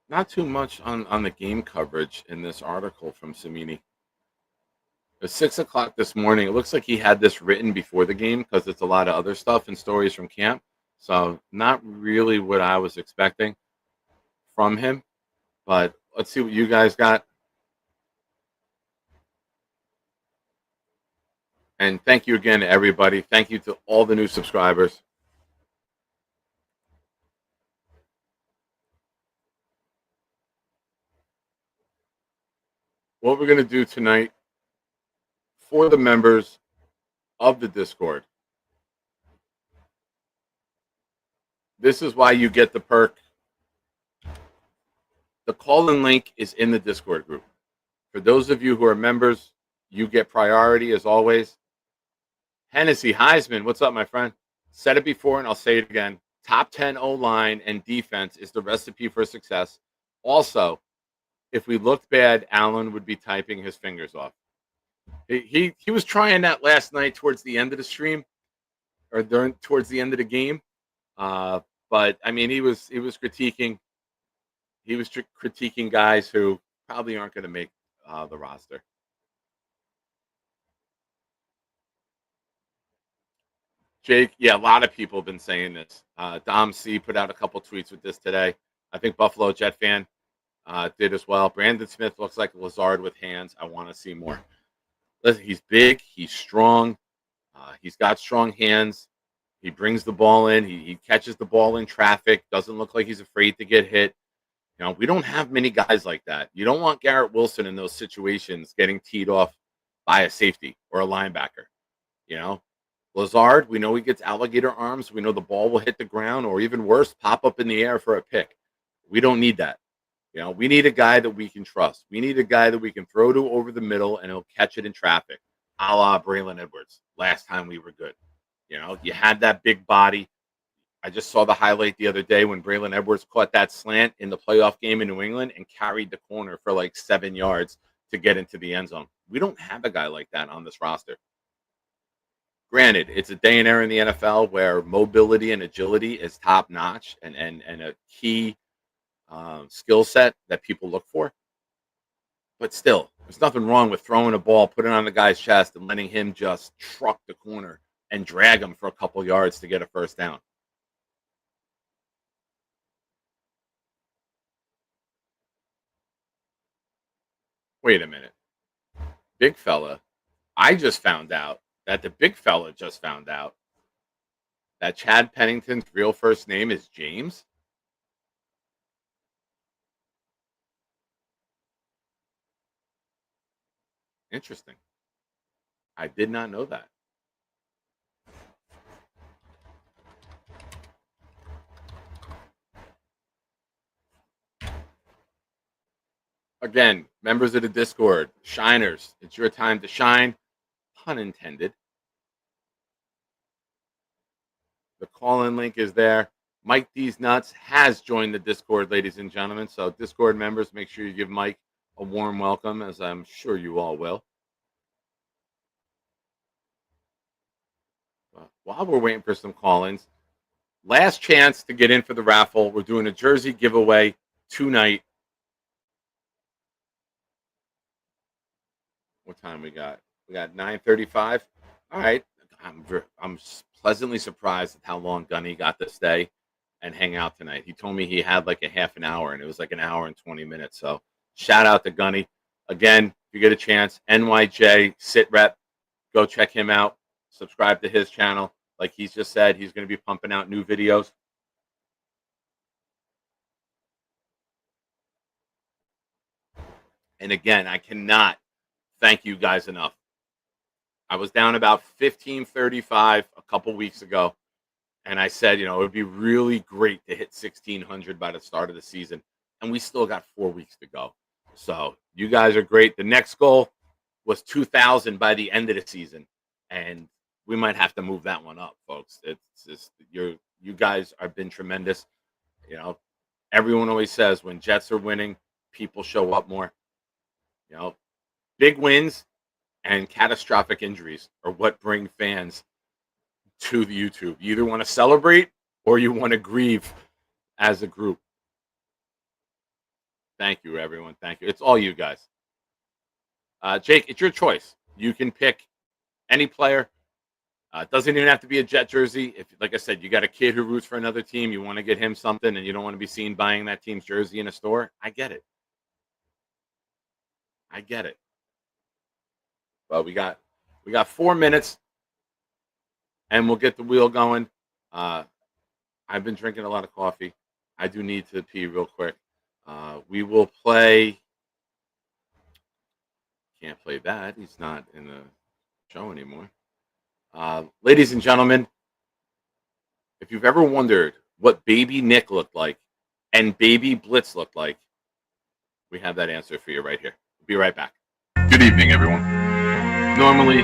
A: Not too much on the game coverage in this article from Cimini. It's 6 o'clock this morning. It looks like he had this written before the game because it's a lot of other stuff and stories from camp. So not really what I was expecting from him. But let's see what you guys got. And thank you again to everybody. Thank you to all the new subscribers. What we're going to do tonight for the members of the Discord. This is why you get the perk. The call-in link is in the Discord group. For those of you who are members, you get priority as always. Hennessy Heisman, what's up, my friend? Said it before and I'll say it again. Top 10 O-line and defense is the recipe for success. Also, if we looked bad, Allen would be typing his fingers off. He was trying that last night towards the end of the stream, or towards the end of the game. But I mean, he was critiquing guys who probably aren't going to make the roster. Jake, yeah, a lot of people have been saying this. Dom C put out a couple tweets with this today. I think Buffalo Jet fan did as well. Brandon Smith looks like Lazard with hands. I want to see more. Listen, he's big. He's strong. He's got strong hands. He brings the ball in. He catches the ball in traffic. Doesn't look like he's afraid to get hit. You know, we don't have many guys like that. You don't want Garrett Wilson in those situations getting teed off by a safety or a linebacker. You know, Lazard, we know he gets alligator arms. We know the ball will hit the ground or even worse, pop up in the air for a pick. We don't need that. You know, we need a guy that we can trust. We need a guy that we can throw to over the middle and he'll catch it in traffic, a la Braylon Edwards. Last time we were good. You know, you had that big body. I just saw the highlight the other day when Braylon Edwards caught that slant in the playoff game in New England and carried the corner for like 7 yards to get into the end zone. We don't have a guy like that on this roster. Granted, it's a day and era in the NFL where mobility and agility is top notch and a key skill set that people look for. But still, there's nothing wrong with throwing a ball, putting it on the guy's chest, and letting him just truck the corner and drag him for a couple yards to get a first down. Wait a minute. Big fella, I just found out that the big fella just found out that Chad Pennington's real first name is James? Interesting. I did not know that. Again, members of the Discord, shiners, it's your time to shine. Pun intended. The call-in link is there. Mike D's Nuts has joined the Discord, ladies and gentlemen. So Discord members, make sure you give Mike a warm welcome, as I'm sure you all will. While we're waiting for some call-ins, last chance to get in for the raffle. We're doing a jersey giveaway tonight. What time we got? We got 9:35. All right. I'm pleasantly surprised at how long Gunny got to stay and hang out tonight. He told me he had like a half an hour, and it was like an hour and 20 minutes. So shout out to Gunny. Again, if you get a chance, NYJ Sit Rep, go check him out. Subscribe to his channel. Like he's just said, he's going to be pumping out new videos. And again, I cannot thank you guys enough. I was down about 1535 a couple weeks ago, and I said, it would be really great to hit 1600 by the start of the season, and we still got 4 weeks to go. So you guys are great. The next goal was 2000 by the end of the season, and we might have to move that one up, folks. It's just you guys have been tremendous. Everyone always says when Jets are winning, people show up more. Big wins and catastrophic injuries are what bring fans to the YouTube. You either want to celebrate or you want to grieve as a group. Thank you, everyone. Thank you. It's all you guys. Jake, it's your choice. You can pick any player. It doesn't even have to be a Jet jersey. If, like I said, you got a kid who roots for another team, you want to get him something, and you don't want to be seen buying that team's jersey in a store, I get it. But we got 4 minutes, and we'll get the wheel going. I've been drinking a lot of coffee. I do need to pee real quick. We will play. Can't play that. He's not in the show anymore. Ladies and gentlemen, if you've ever wondered what baby Nick looked like and baby Blitz looked like, we have that answer for you right here. We'll be right back. Good evening, everyone. Normally,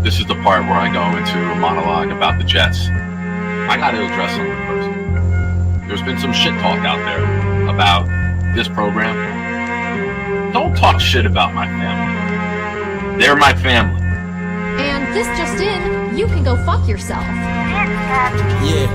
A: this is the part where I go into a monologue about the Jets. I got to address something first. There's been some shit talk out there about this program. Don't talk shit about my family. They're my family.
F: And this just in, you can go fuck yourself.
D: Yeah.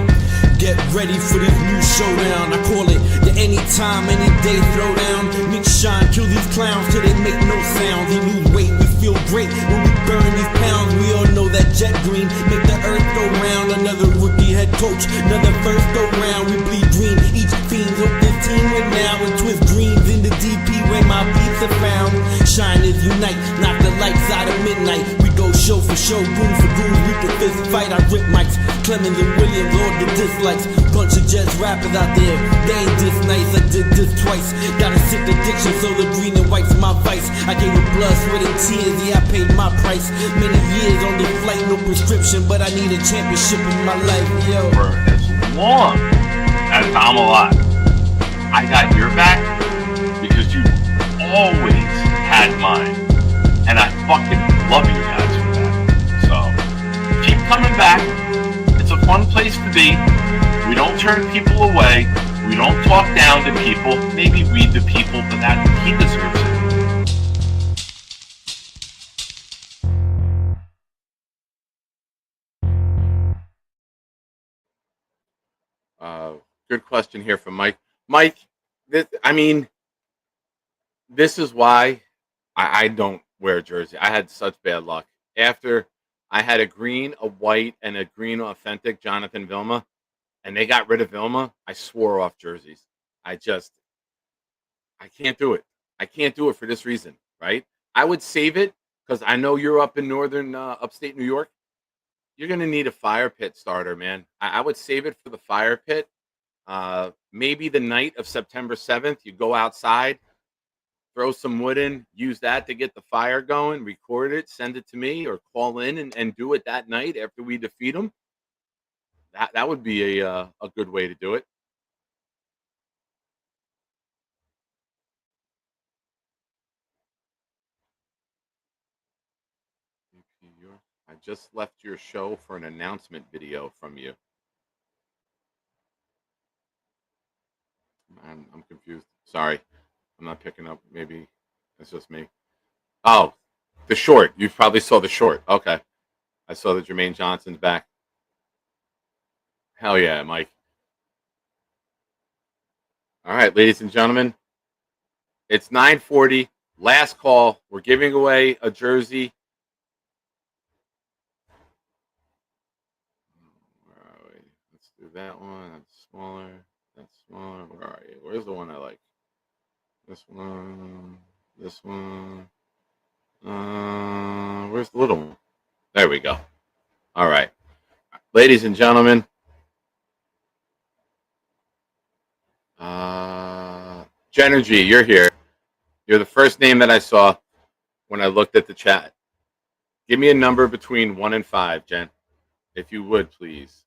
D: Get ready for this new showdown. I call it the anytime, any day throwdown. Nick shine, kill these clowns till they make no sound. They lose weight, we feel great when we burn these pounds. We all know that jet green make the earth go round. Another rookie head coach, another first go round. We bleed green, each fiend hope this team win now. And twist dreams in the DP when my beats are found. Shiners unite, knock the lights out of midnight. We go show for show, goon for goon. We can fist fight, I rip mics. Clemens and Williams, all the dislikes. Bunch of Jets rappers out there, they ain't this nice. I did this twice. Got a sick addiction, so the green and white's my vice. I gave it blood, sweat, and tears. Yeah, I paid my price. Many years on this flight, no prescription, but I need a championship in my life, yo.
A: For as long as I'm alive, I got your back because you always had mine, and I fucking love you guys for that. So keep coming back. It's a fun place to be. We don't turn people away. We don't talk down to people. Maybe we the people, but that he deserves it. Good question here from Mike. Mike, this is why I don't wear a jersey. I had such bad luck. After I had a green, a white, and a green authentic Jonathan Vilma, and they got rid of Vilma, I swore off jerseys. I can't do it. I can't do it for this reason, right? I would save it because I know you're up in northern upstate New York. you're going to need a fire pit starter, man. I would save it for the fire pit. Maybe the night of September 7th, you go outside, throw some wood in, use that to get the fire going, record it, send it to me, or call in and do it that night after we defeat them. That would be a good way to do it. I just left your show for an announcement video from you. I'm confused. Sorry. I'm not picking up. Maybe it's just me. Oh, the short. You probably saw the short. Okay. I saw that Jermaine Johnson's back. Hell yeah, Mike. All right, ladies and gentlemen. It's 9:40. Last call. We're giving away a jersey. Where are we? Let's do that one. That's smaller. That's smaller. Where are you? Where's the one I like? This one. This one. Where's the little one? There we go. All right. Ladies and gentlemen. Genergy, you're here. You're the first name that I saw when I looked at the chat. Give me a number between 1 and 5, Jen. If you would, please.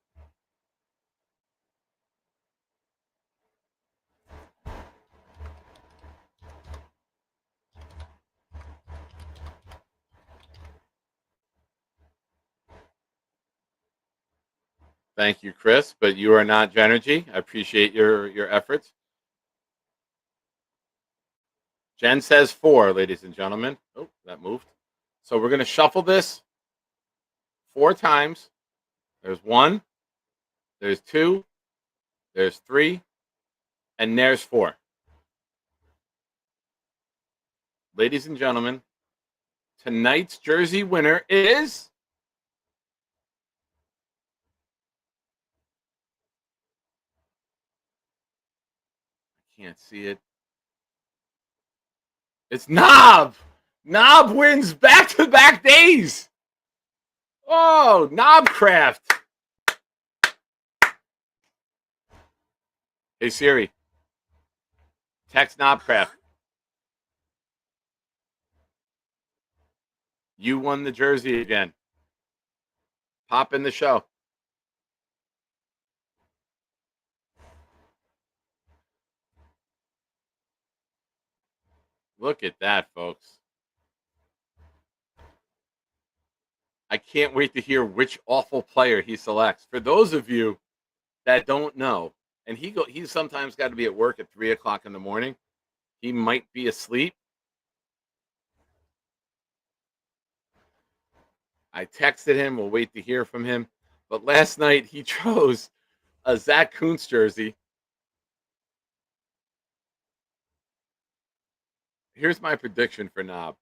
A: Thank you, Chris, but you are not Genergy. I appreciate your efforts. Jen says 4, ladies and gentlemen. Oh, that moved. So we're going to shuffle this 4 times. There's 1, there's 2, there's 3, and there's 4. Ladies and gentlemen, tonight's jersey winner is... I can't see it. It's Knob. Knob wins back-to-back days. Oh, Knobcraft. Hey, Siri. Text Knobcraft. You won the jersey again. Pop in the show. Look at that, folks. I can't wait to hear which awful player he selects. For those of you that don't know, and he's sometimes got to be at work at 3 o'clock in the morning. He might be asleep. I texted him. We'll wait to hear from him. But last night he chose a Zach Kuntz jersey. Here's my prediction for Knob.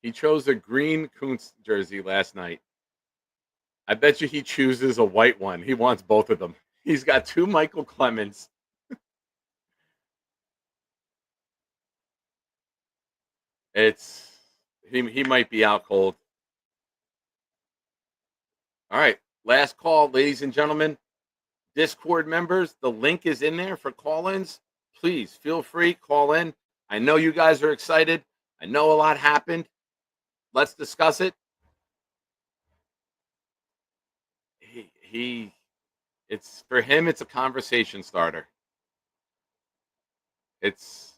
A: He chose a green Kuntz jersey last night. I bet you he chooses a white one. He wants both of them. He's got 2 Michael Clemens. He might be out cold. All right, last call, ladies and gentlemen. Discord members, the link is in there for call-ins. Please feel free, call in. I know you guys are excited. I know a lot happened. Let's discuss it. It's for him. It's a conversation starter. He's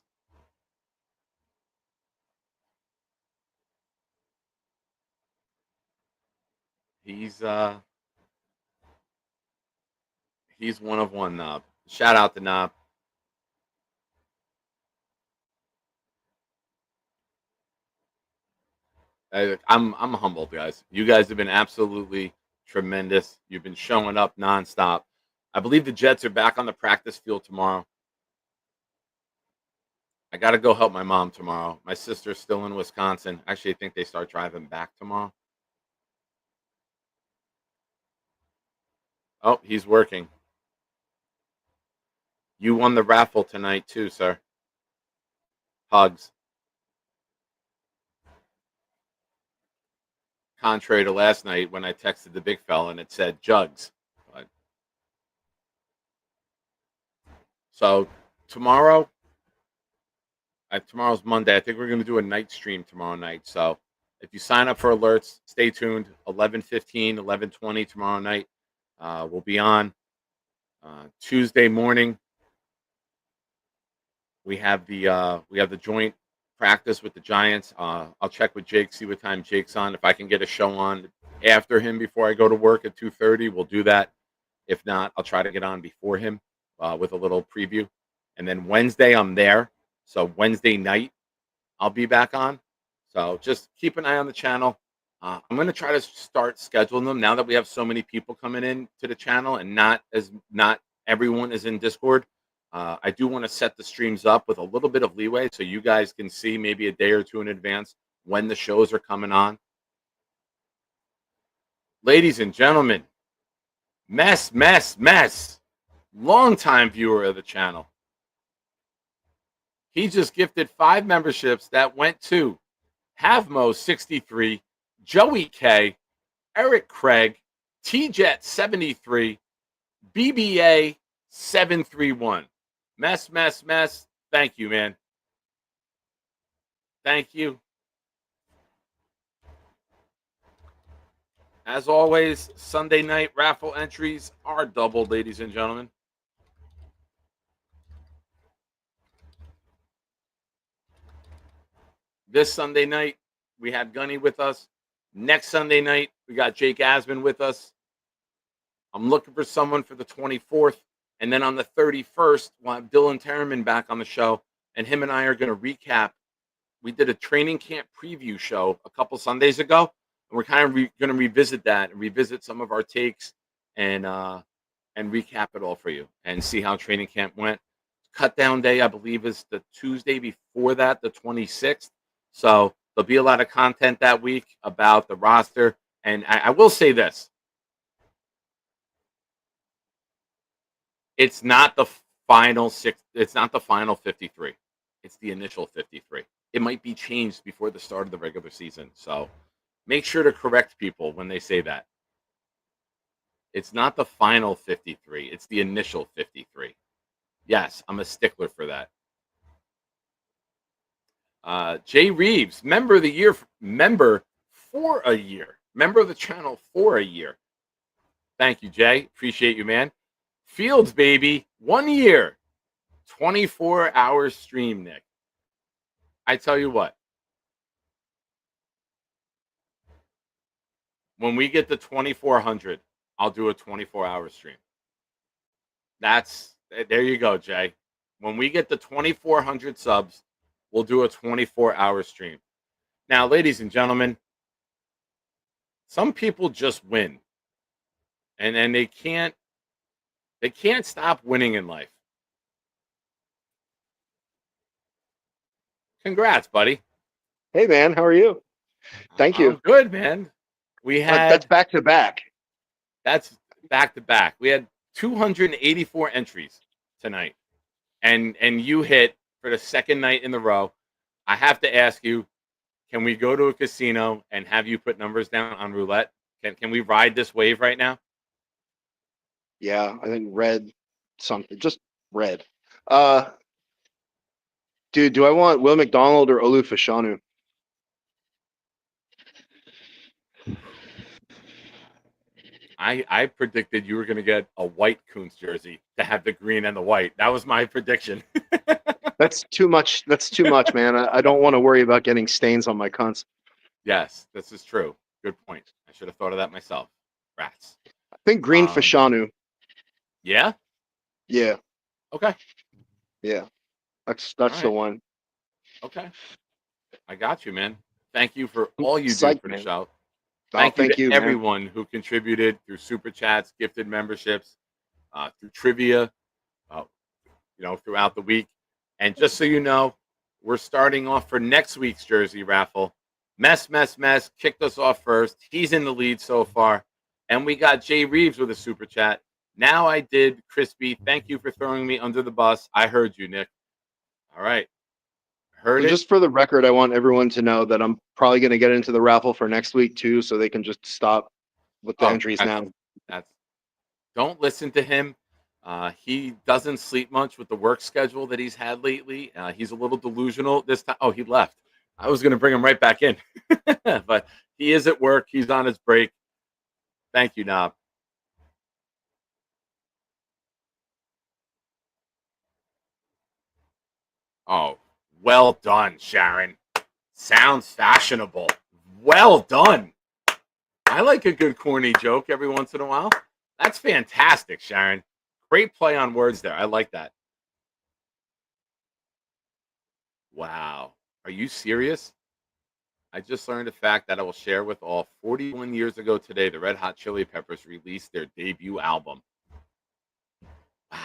A: one of one, Knob. Shout out to Knob. I'm humbled, guys. You guys have been absolutely tremendous. You've been showing up nonstop. I believe the Jets are back on the practice field tomorrow. I got to go help my mom tomorrow. My sister's still in Wisconsin. Actually, I think they start driving back tomorrow. Oh, he's working. You won the raffle tonight too, sir. Hugs. contrary to last night when I texted the big fella and it said jugs. But, so tomorrow's Monday. I think we're going to do a night stream tomorrow night. So if you sign up for alerts, stay tuned. 11:15, 11:20 tomorrow night. We'll be on. Tuesday morning, we have the joint practice with the Giants. I'll check with Jake, see what time Jake's on. If I can get a show on after him before I go to work at 2:30, we'll do that. If not, I'll try to get on before him with a little preview. And then Wednesday, I'm there. So Wednesday night, I'll be back on. So just keep an eye on the channel. I'm going to try to start scheduling them now that we have so many people coming in to the channel and not everyone is in Discord. I do want to set the streams up with a little bit of leeway so you guys can see maybe a day or two in advance when the shows are coming on. Ladies and gentlemen, Mess, longtime viewer of the channel. He just gifted 5 memberships that went to Havmo63, Joey K, Eric Craig, TJet73, BBA 731. Mess. Thank you, man. Thank you. As always, Sunday night raffle entries are doubled, ladies and gentlemen. This Sunday night, we had Gunny with us. Next Sunday night, we got Jake Asman with us. I'm looking for someone for the 24th. And then on the 31st, we'll have Dylan Terraman back on the show. And him and I are going to recap. We did a training camp preview show a couple Sundays ago. And we're kind of going to revisit that and revisit some of our takes and recap it all for you and see how training camp went. Cut down day, I believe, is the Tuesday before that, the 26th. So there'll be a lot of content that week about the roster. And I will say this. It's not the final 53. It's the initial 53. It might be changed before the start of the regular season. So make sure to correct people when they say that. It's not the final 53. It's the initial 53. Yes, I'm a stickler for that. Jay Reeves, member of the year, member for a year, member of the channel for a year. Thank you, Jay. Appreciate you, man. Fields, baby, 1 year, 24-hour stream, Nick. I tell you what, when we get to 2,400, I'll do a 24-hour stream. There you go, Jay. When we get to 2,400 subs, we'll do a 24-hour stream. Now, ladies and gentlemen, some people just win, and they can't stop winning in life. Congrats, buddy.
G: Hey, man. How are you? Thank you.
A: I'm good, man. We had
G: that's back to back.
A: That's back to back. We had 284 entries tonight, and you hit for the second night in the row. I have to ask you, can we go to a casino and have you put numbers down on roulette? Can we ride this wave right now?
G: Yeah, I think red something. Just red. Dude, do I want Will McDonald or Olu Fashanu?
A: I predicted you were going to get a white Coons jersey to have the green and the white. That was my prediction.
G: That's too much. That's too much, man. I don't want to worry about getting stains on my cunts.
A: Yes, this is true. Good point. I should have thought of that myself. Rats.
G: I think green Fashanu.
A: Yeah?
G: Yeah.
A: Okay.
G: Yeah. That's
A: right.
G: The one.
A: Okay. I got you, man. Thank you for all you do for the show.
G: Thank you to
A: everyone who contributed through super chats, gifted memberships, through trivia, throughout the week. And just so you know, we're starting off for next week's jersey raffle. Mess kicked us off first. He's in the lead so far. And we got Jay Reeves with a super chat. Now I did, Crispy. Thank you for throwing me under the bus. I heard you, Nick. All right. heard
G: And
A: it.
G: just for the record, I want everyone to know that I'm probably going to get into the raffle for next week too, so they can just stop with the entries now.
A: That's don't listen to him. He doesn't sleep much with the work schedule that he's had lately. He's a little delusional this time. Oh, he left. I was going to bring him right back in, but he is at work. He's on his break. Thank you, Knob. Oh, well done, Sharon. Sounds fashionable. Well done. I like a good corny joke every once in a while. That's fantastic, Sharon. Great play on words there. I like that. Wow. Are you serious? I just learned a fact that I will share with all. 41 years ago today, the Red Hot Chili Peppers released their debut album. Wow.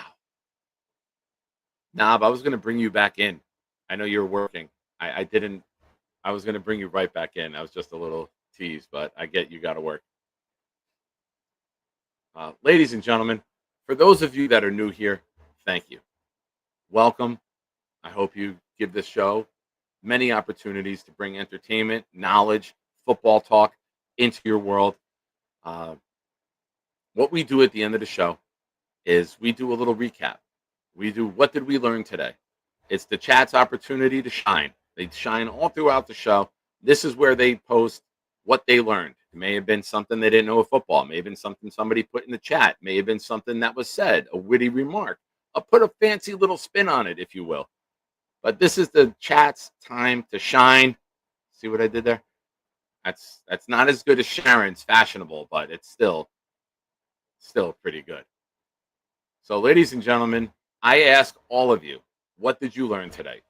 A: Knob, I was going to bring you back in. I know you're working. I didn't. I was going to bring you right back in. I was just a little tease, but I get you got to work. Ladies and gentlemen, for those of you that are new here, thank you. Welcome. I hope you give this show many opportunities to bring entertainment, knowledge, football talk into your world. What we do at the end of the show is we do a little recap. We do what did we learn today? It's the chat's opportunity to shine. They shine all throughout the show. This is where they post what they learned. It may have been something they didn't know of football. It may have been something somebody put in the chat. It may have been something that was said, a witty remark. I'll put a fancy little spin on it, if you will. But this is the chat's time to shine. See what I did there? That's not as good as Sharon's fashionable, but it's still pretty good. So, ladies and gentlemen, I ask all of you, what did you learn today?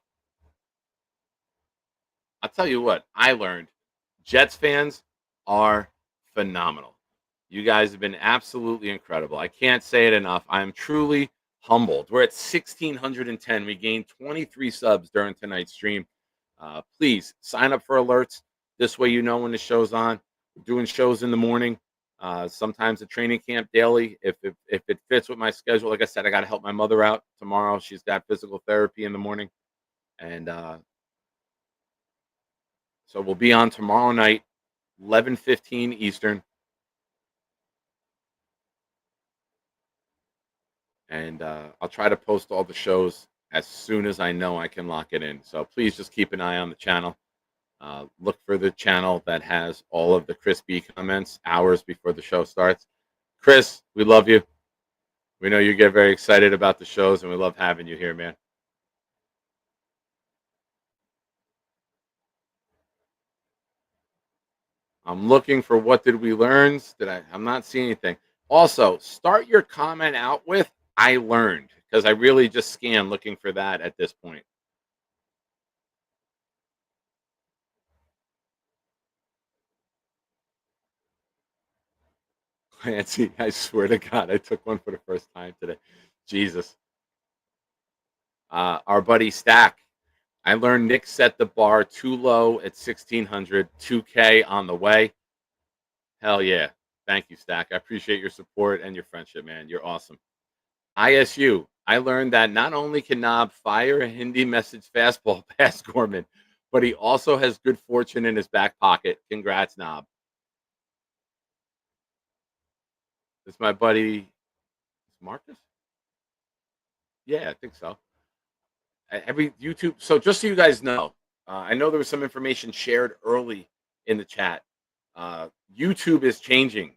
A: I'll tell you what, I learned Jets fans are phenomenal. You guys have been absolutely incredible. I can't say it enough. I'm truly humbled. We're at 1,610. We gained 23 subs during tonight's stream. Please sign up for alerts. This way you know when the show's on. We're doing shows in the morning. Sometimes a training camp daily. If it fits with my schedule, like I said, I got to help my mother out tomorrow. She's got physical therapy in the morning. And so we'll be on tomorrow night, 11:15 Eastern. And I'll try to post all the shows as soon as I know I can lock it in. So please just keep an eye on the channel. Look for the channel that has all of the Chris B comments hours before the show starts. Chris, we love you. We know you get very excited about the shows, and we love having you here, man. I'm looking for what did we learn. I'm not seeing anything. Also, start your comment out with I learned, because I really just scan looking for that at this point. Clancy, I swear to God, I took one for the first time today. Jesus. Our buddy Stack. I learned Nick set the bar too low at 1,600, 2K on the way. Hell yeah. Thank you, Stack. I appreciate your support and your friendship, man. You're awesome. ISU. I learned that not only can Knob fire a Hindi message fastball past Gorman, but he also has good fortune in his back pocket. Congrats, Knob. It's my buddy Marcus. Yeah, I think so. Every YouTube. So just so you guys know, I know there was some information shared early in the chat. YouTube is changing,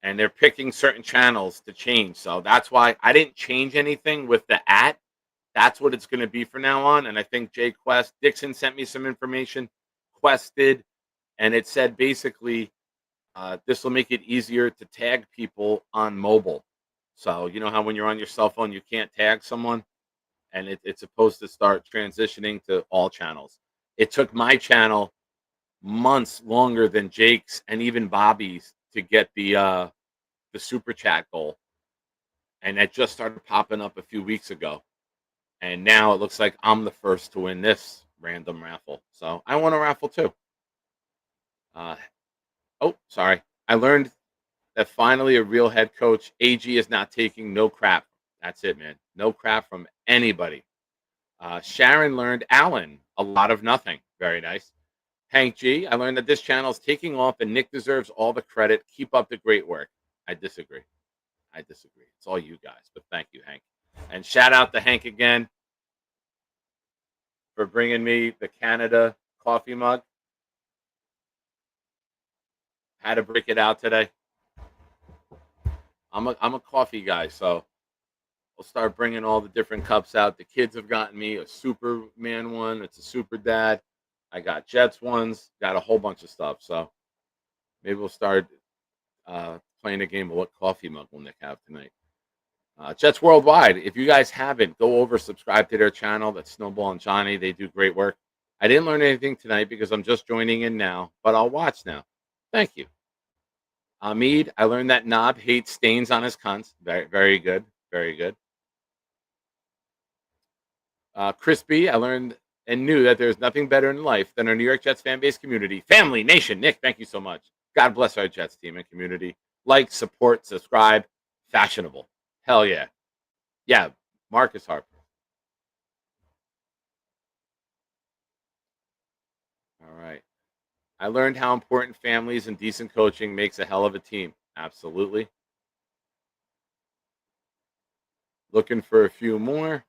A: and they're picking certain channels to change. So that's why I didn't change anything with the @ That's what it's going to be from now on. And I think Jay Quest Dixon sent me some information. Quest did, and it said basically this will make it easier to tag people on mobile. So you know how when you're on your cell phone you can't tag someone, and it's supposed to start transitioning to all channels. It took my channel months longer than Jake's and even Bobby's to get the super chat goal, and that just started popping up a few weeks ago. And now it looks like I'm the first to win this random raffle. So I want a raffle too. Oh, sorry. I learned that finally a real head coach. AG is not taking no crap. That's it, man. No crap from anybody. Sharon learned Allen A lot of nothing. Very nice. Hank G, I learned that this channel is taking off and Nick deserves all the credit. Keep up the great work. I disagree. It's all you guys, but thank you, Hank. And shout out to Hank again for bringing me the Canada coffee mug. Had to break it out today. I'm a coffee guy, so we'll start bringing all the different cups out. The kids have gotten me a Superman one. It's a Super Dad. I got Jets ones. Got a whole bunch of stuff. So maybe we'll start playing a game of what coffee mug will Nick have tonight. Jets Worldwide. If you guys haven't, go over, subscribe to their channel. That's Snowball and Johnny. They do great work. I didn't learn anything tonight because I'm just joining in now, but I'll watch now. Thank you. Ahmed, I learned that Knob hates stains on his cunts. Very, very good. Very good. Crispy, I learned and knew that there's nothing better in life than our New York Jets fan base community. Family, nation. Nick, thank you so much. God bless our Jets team and community. Like, support, subscribe. Fashionable. Hell yeah. Yeah, Marcus Harper. All right. I learned how important families and decent coaching makes a hell of a team. Absolutely. Looking for a few more.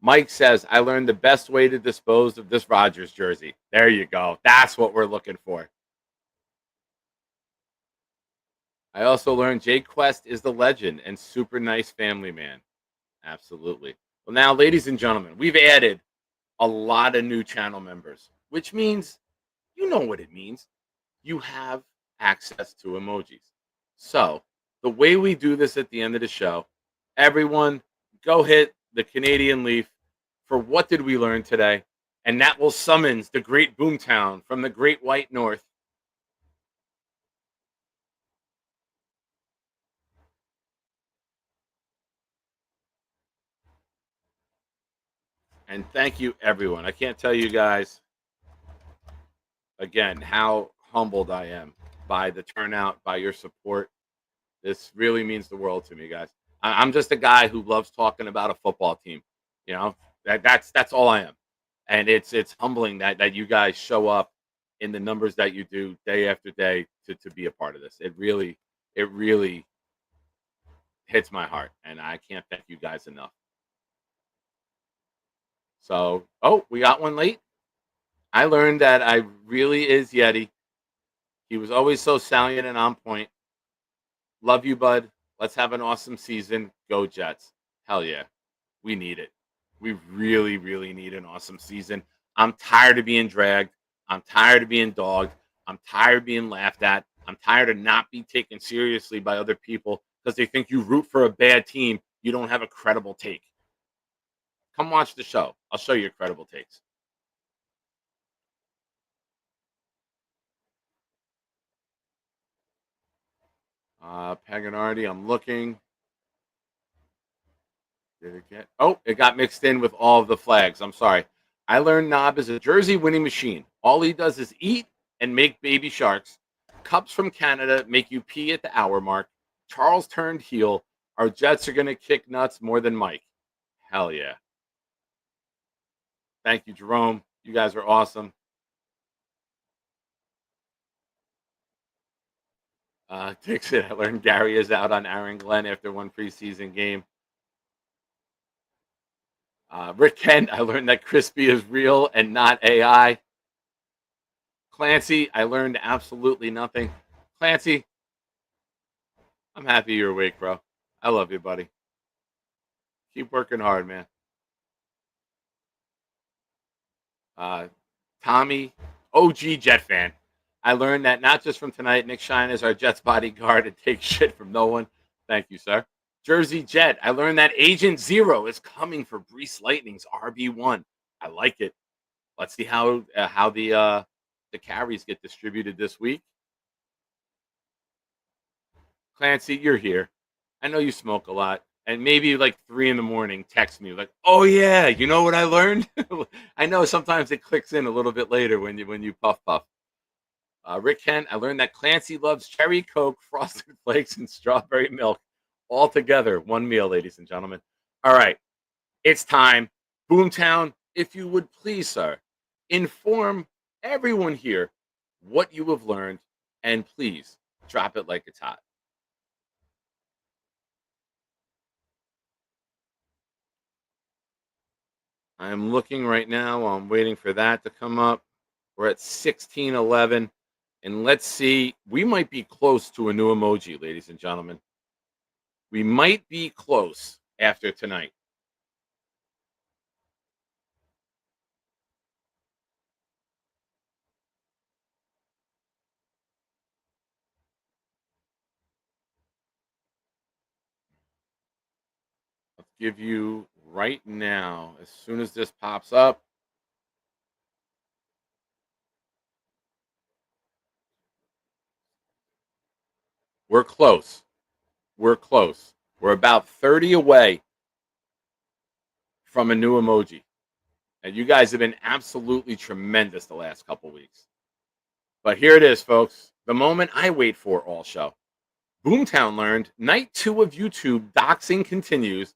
A: Mike says, I learned the best way to dispose of this Rodgers jersey. There you go. That's what we're looking for. I also learned Jay Quest is the legend and super nice family man. Absolutely. Well, now, ladies and gentlemen, we've added a lot of new channel members, which means, you know what it means. You have access to emojis. So the way we do this at the end of the show, everyone go hit the Canadian Leaf for what did we learn today? And that will summons the great Boomtown from the great white north. And thank you, everyone. I can't tell you guys, again, how humbled I am by the turnout, by your support. This really means the world to me, guys. I'm just a guy who loves talking about a football team. You know, that's all I am. And it's humbling that you guys show up in the numbers that you do day after day to be a part of this. It really hits my heart, and I can't thank you guys enough. So, we got one late. I learned that I really is Yeti. He was always so salient and on point. Love you, bud. Let's have an awesome season. Go Jets. Hell yeah. We need it. We really, really need an awesome season. I'm tired of being dragged. I'm tired of being dogged. I'm tired of being laughed at. I'm tired of not being taken seriously by other people because they think you root for a bad team. You don't have a credible take. Come watch the show. I'll show you credible takes. Paganardi, I'm looking. Did it get? It got mixed in with all of the flags. I'm sorry. I learned Knob is a jersey winning machine. All he does is eat and make baby sharks. Cups from Canada make you pee at the hour mark. Charles turned heel. Our Jets are going to kick nuts more than Mike. Hell yeah. Thank you, Jerome. You guys are awesome. Dixon, I learned Gary is out on Aaron Glenn after one preseason game. Rick Kent, I learned that Crispy is real and not AI. Clancy, I learned absolutely nothing. Clancy, I'm happy you're awake, bro. I love you, buddy. Keep working hard, man. Tommy, OG Jet fan. I learned that not just from tonight. Nick Shine is our Jets bodyguard and takes shit from no one. Thank you, sir. Jersey Jet. I learned that Agent Zero is coming for Brees Lightning's RB1. I like it. Let's see how the carries get distributed this week. Clancy, you're here. I know you smoke a lot. And maybe like 3 a.m, text me like, "Oh yeah, you know what I learned?" I know sometimes it clicks in a little bit later when you puff. Rick Kent, I learned that Clancy loves cherry Coke, Frosted Flakes, and strawberry milk all together. One meal, ladies and gentlemen. All right, it's time. Boomtown, if you would please, sir, Inform everyone here what you have learned, and please drop it like it's hot. I'm looking right now. I'm waiting for that to come up. We're at 1611. And let's see. We might be close to a new emoji, ladies and gentlemen. We might be close after tonight. Let's give you right now, as soon as this pops up. We're close. We're close. We're about 30 away from a new emoji. And you guys have been absolutely tremendous the last couple weeks. But here it is, folks. The moment I wait for all show. Boomtown learned night 2 of YouTube doxing continues.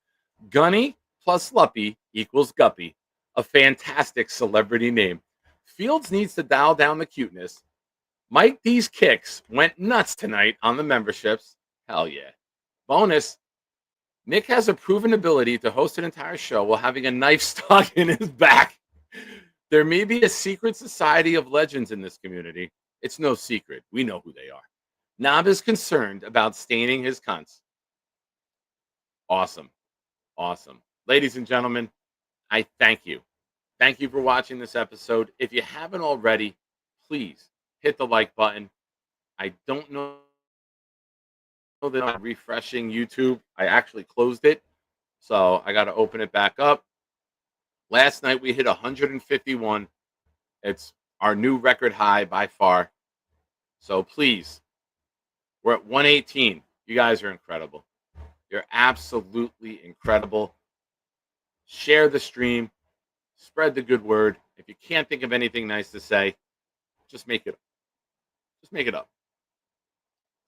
A: Gunny plus Sluppy equals Guppy. A fantastic celebrity name. Fields needs to dial down the cuteness. Mike D's kicks went nuts tonight on the memberships. Hell yeah. Bonus, Nick has a proven ability to host an entire show while having a knife stuck in his back. There may be a secret society of legends in this community. It's no secret. We know who they are. Knob is concerned about staining his cunts. Awesome. Awesome. Ladies and gentlemen, I thank you. Thank you for watching this episode. If you haven't already, please hit the like button. I don't know that I'm refreshing YouTube. I actually closed it, so I got to open it back up. Last night we hit 151. It's our new record high by far. So please, we're at 118. You guys are incredible. You're absolutely incredible. Share the stream. Spread the good word. If you can't think of anything nice to say, just make it up. Just make it up.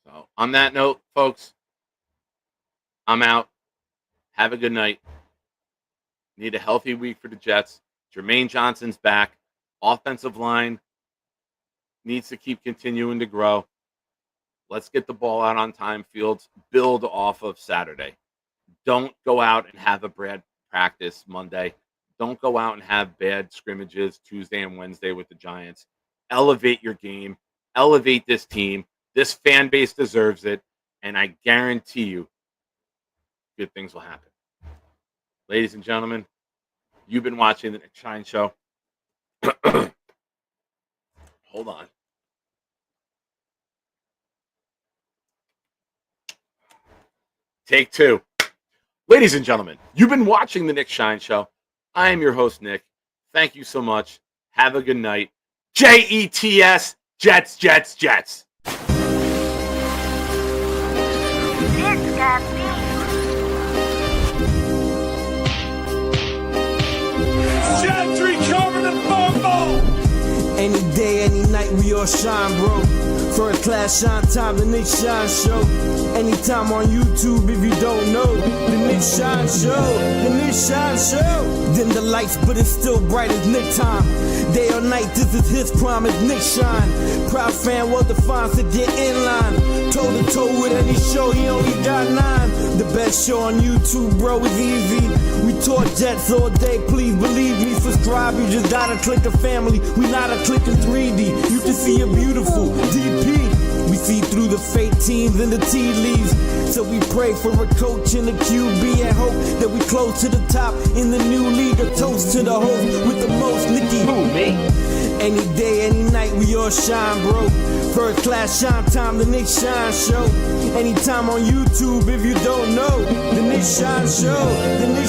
A: So on that note, folks, I'm out. Have a good night. Need a healthy week for the Jets. Jermaine Johnson's back. Offensive line needs to keep continuing to grow. Let's get the ball out on time. Fields, build off of Saturday. Don't go out and have a bad practice Monday. Don't go out and have bad scrimmages Tuesday and Wednesday with the Giants. Elevate your game. Elevate this team. This fan base deserves it. And I guarantee you, good things will happen. Ladies and gentlemen, you've been watching the Nick Shine Show. Hold on. Take 2. Ladies and gentlemen, you've been watching the Nick Shine Show. I am your host, Nick. Thank you so much. Have a good night. Jets, Jets, Jets, Jets.
B: It's got me.
C: Gentry cover the fumble.
D: Any day, any night, we all shine, bro. First class shine time, the Nick Shine Show. Anytime on YouTube, if you don't know, the Nick Shine Show, the Nick Shine Show. Dim the lights, but it's still bright as Nick time. Day or night, this is his promise, Nick Shine. Proud fan, well defined, to get in line. Toe to toe with any show, he only got 9. The best show on YouTube, bro, is easy. We talk Jets all day, please believe me. Subscribe, you just gotta click a family. We not a click in 3D. You can see a beautiful DP. We see through the fake teams and the tea leaves. So we pray for a coach and a QB and hope that we close to the top in the new league. A toast to the host with the most, Nicky. Who, me? Any day, any night, we all shine, bro. First class shine time, the Nick Shine Show. Anytime on YouTube, if you don't know, the Nick Shine Show, the Nick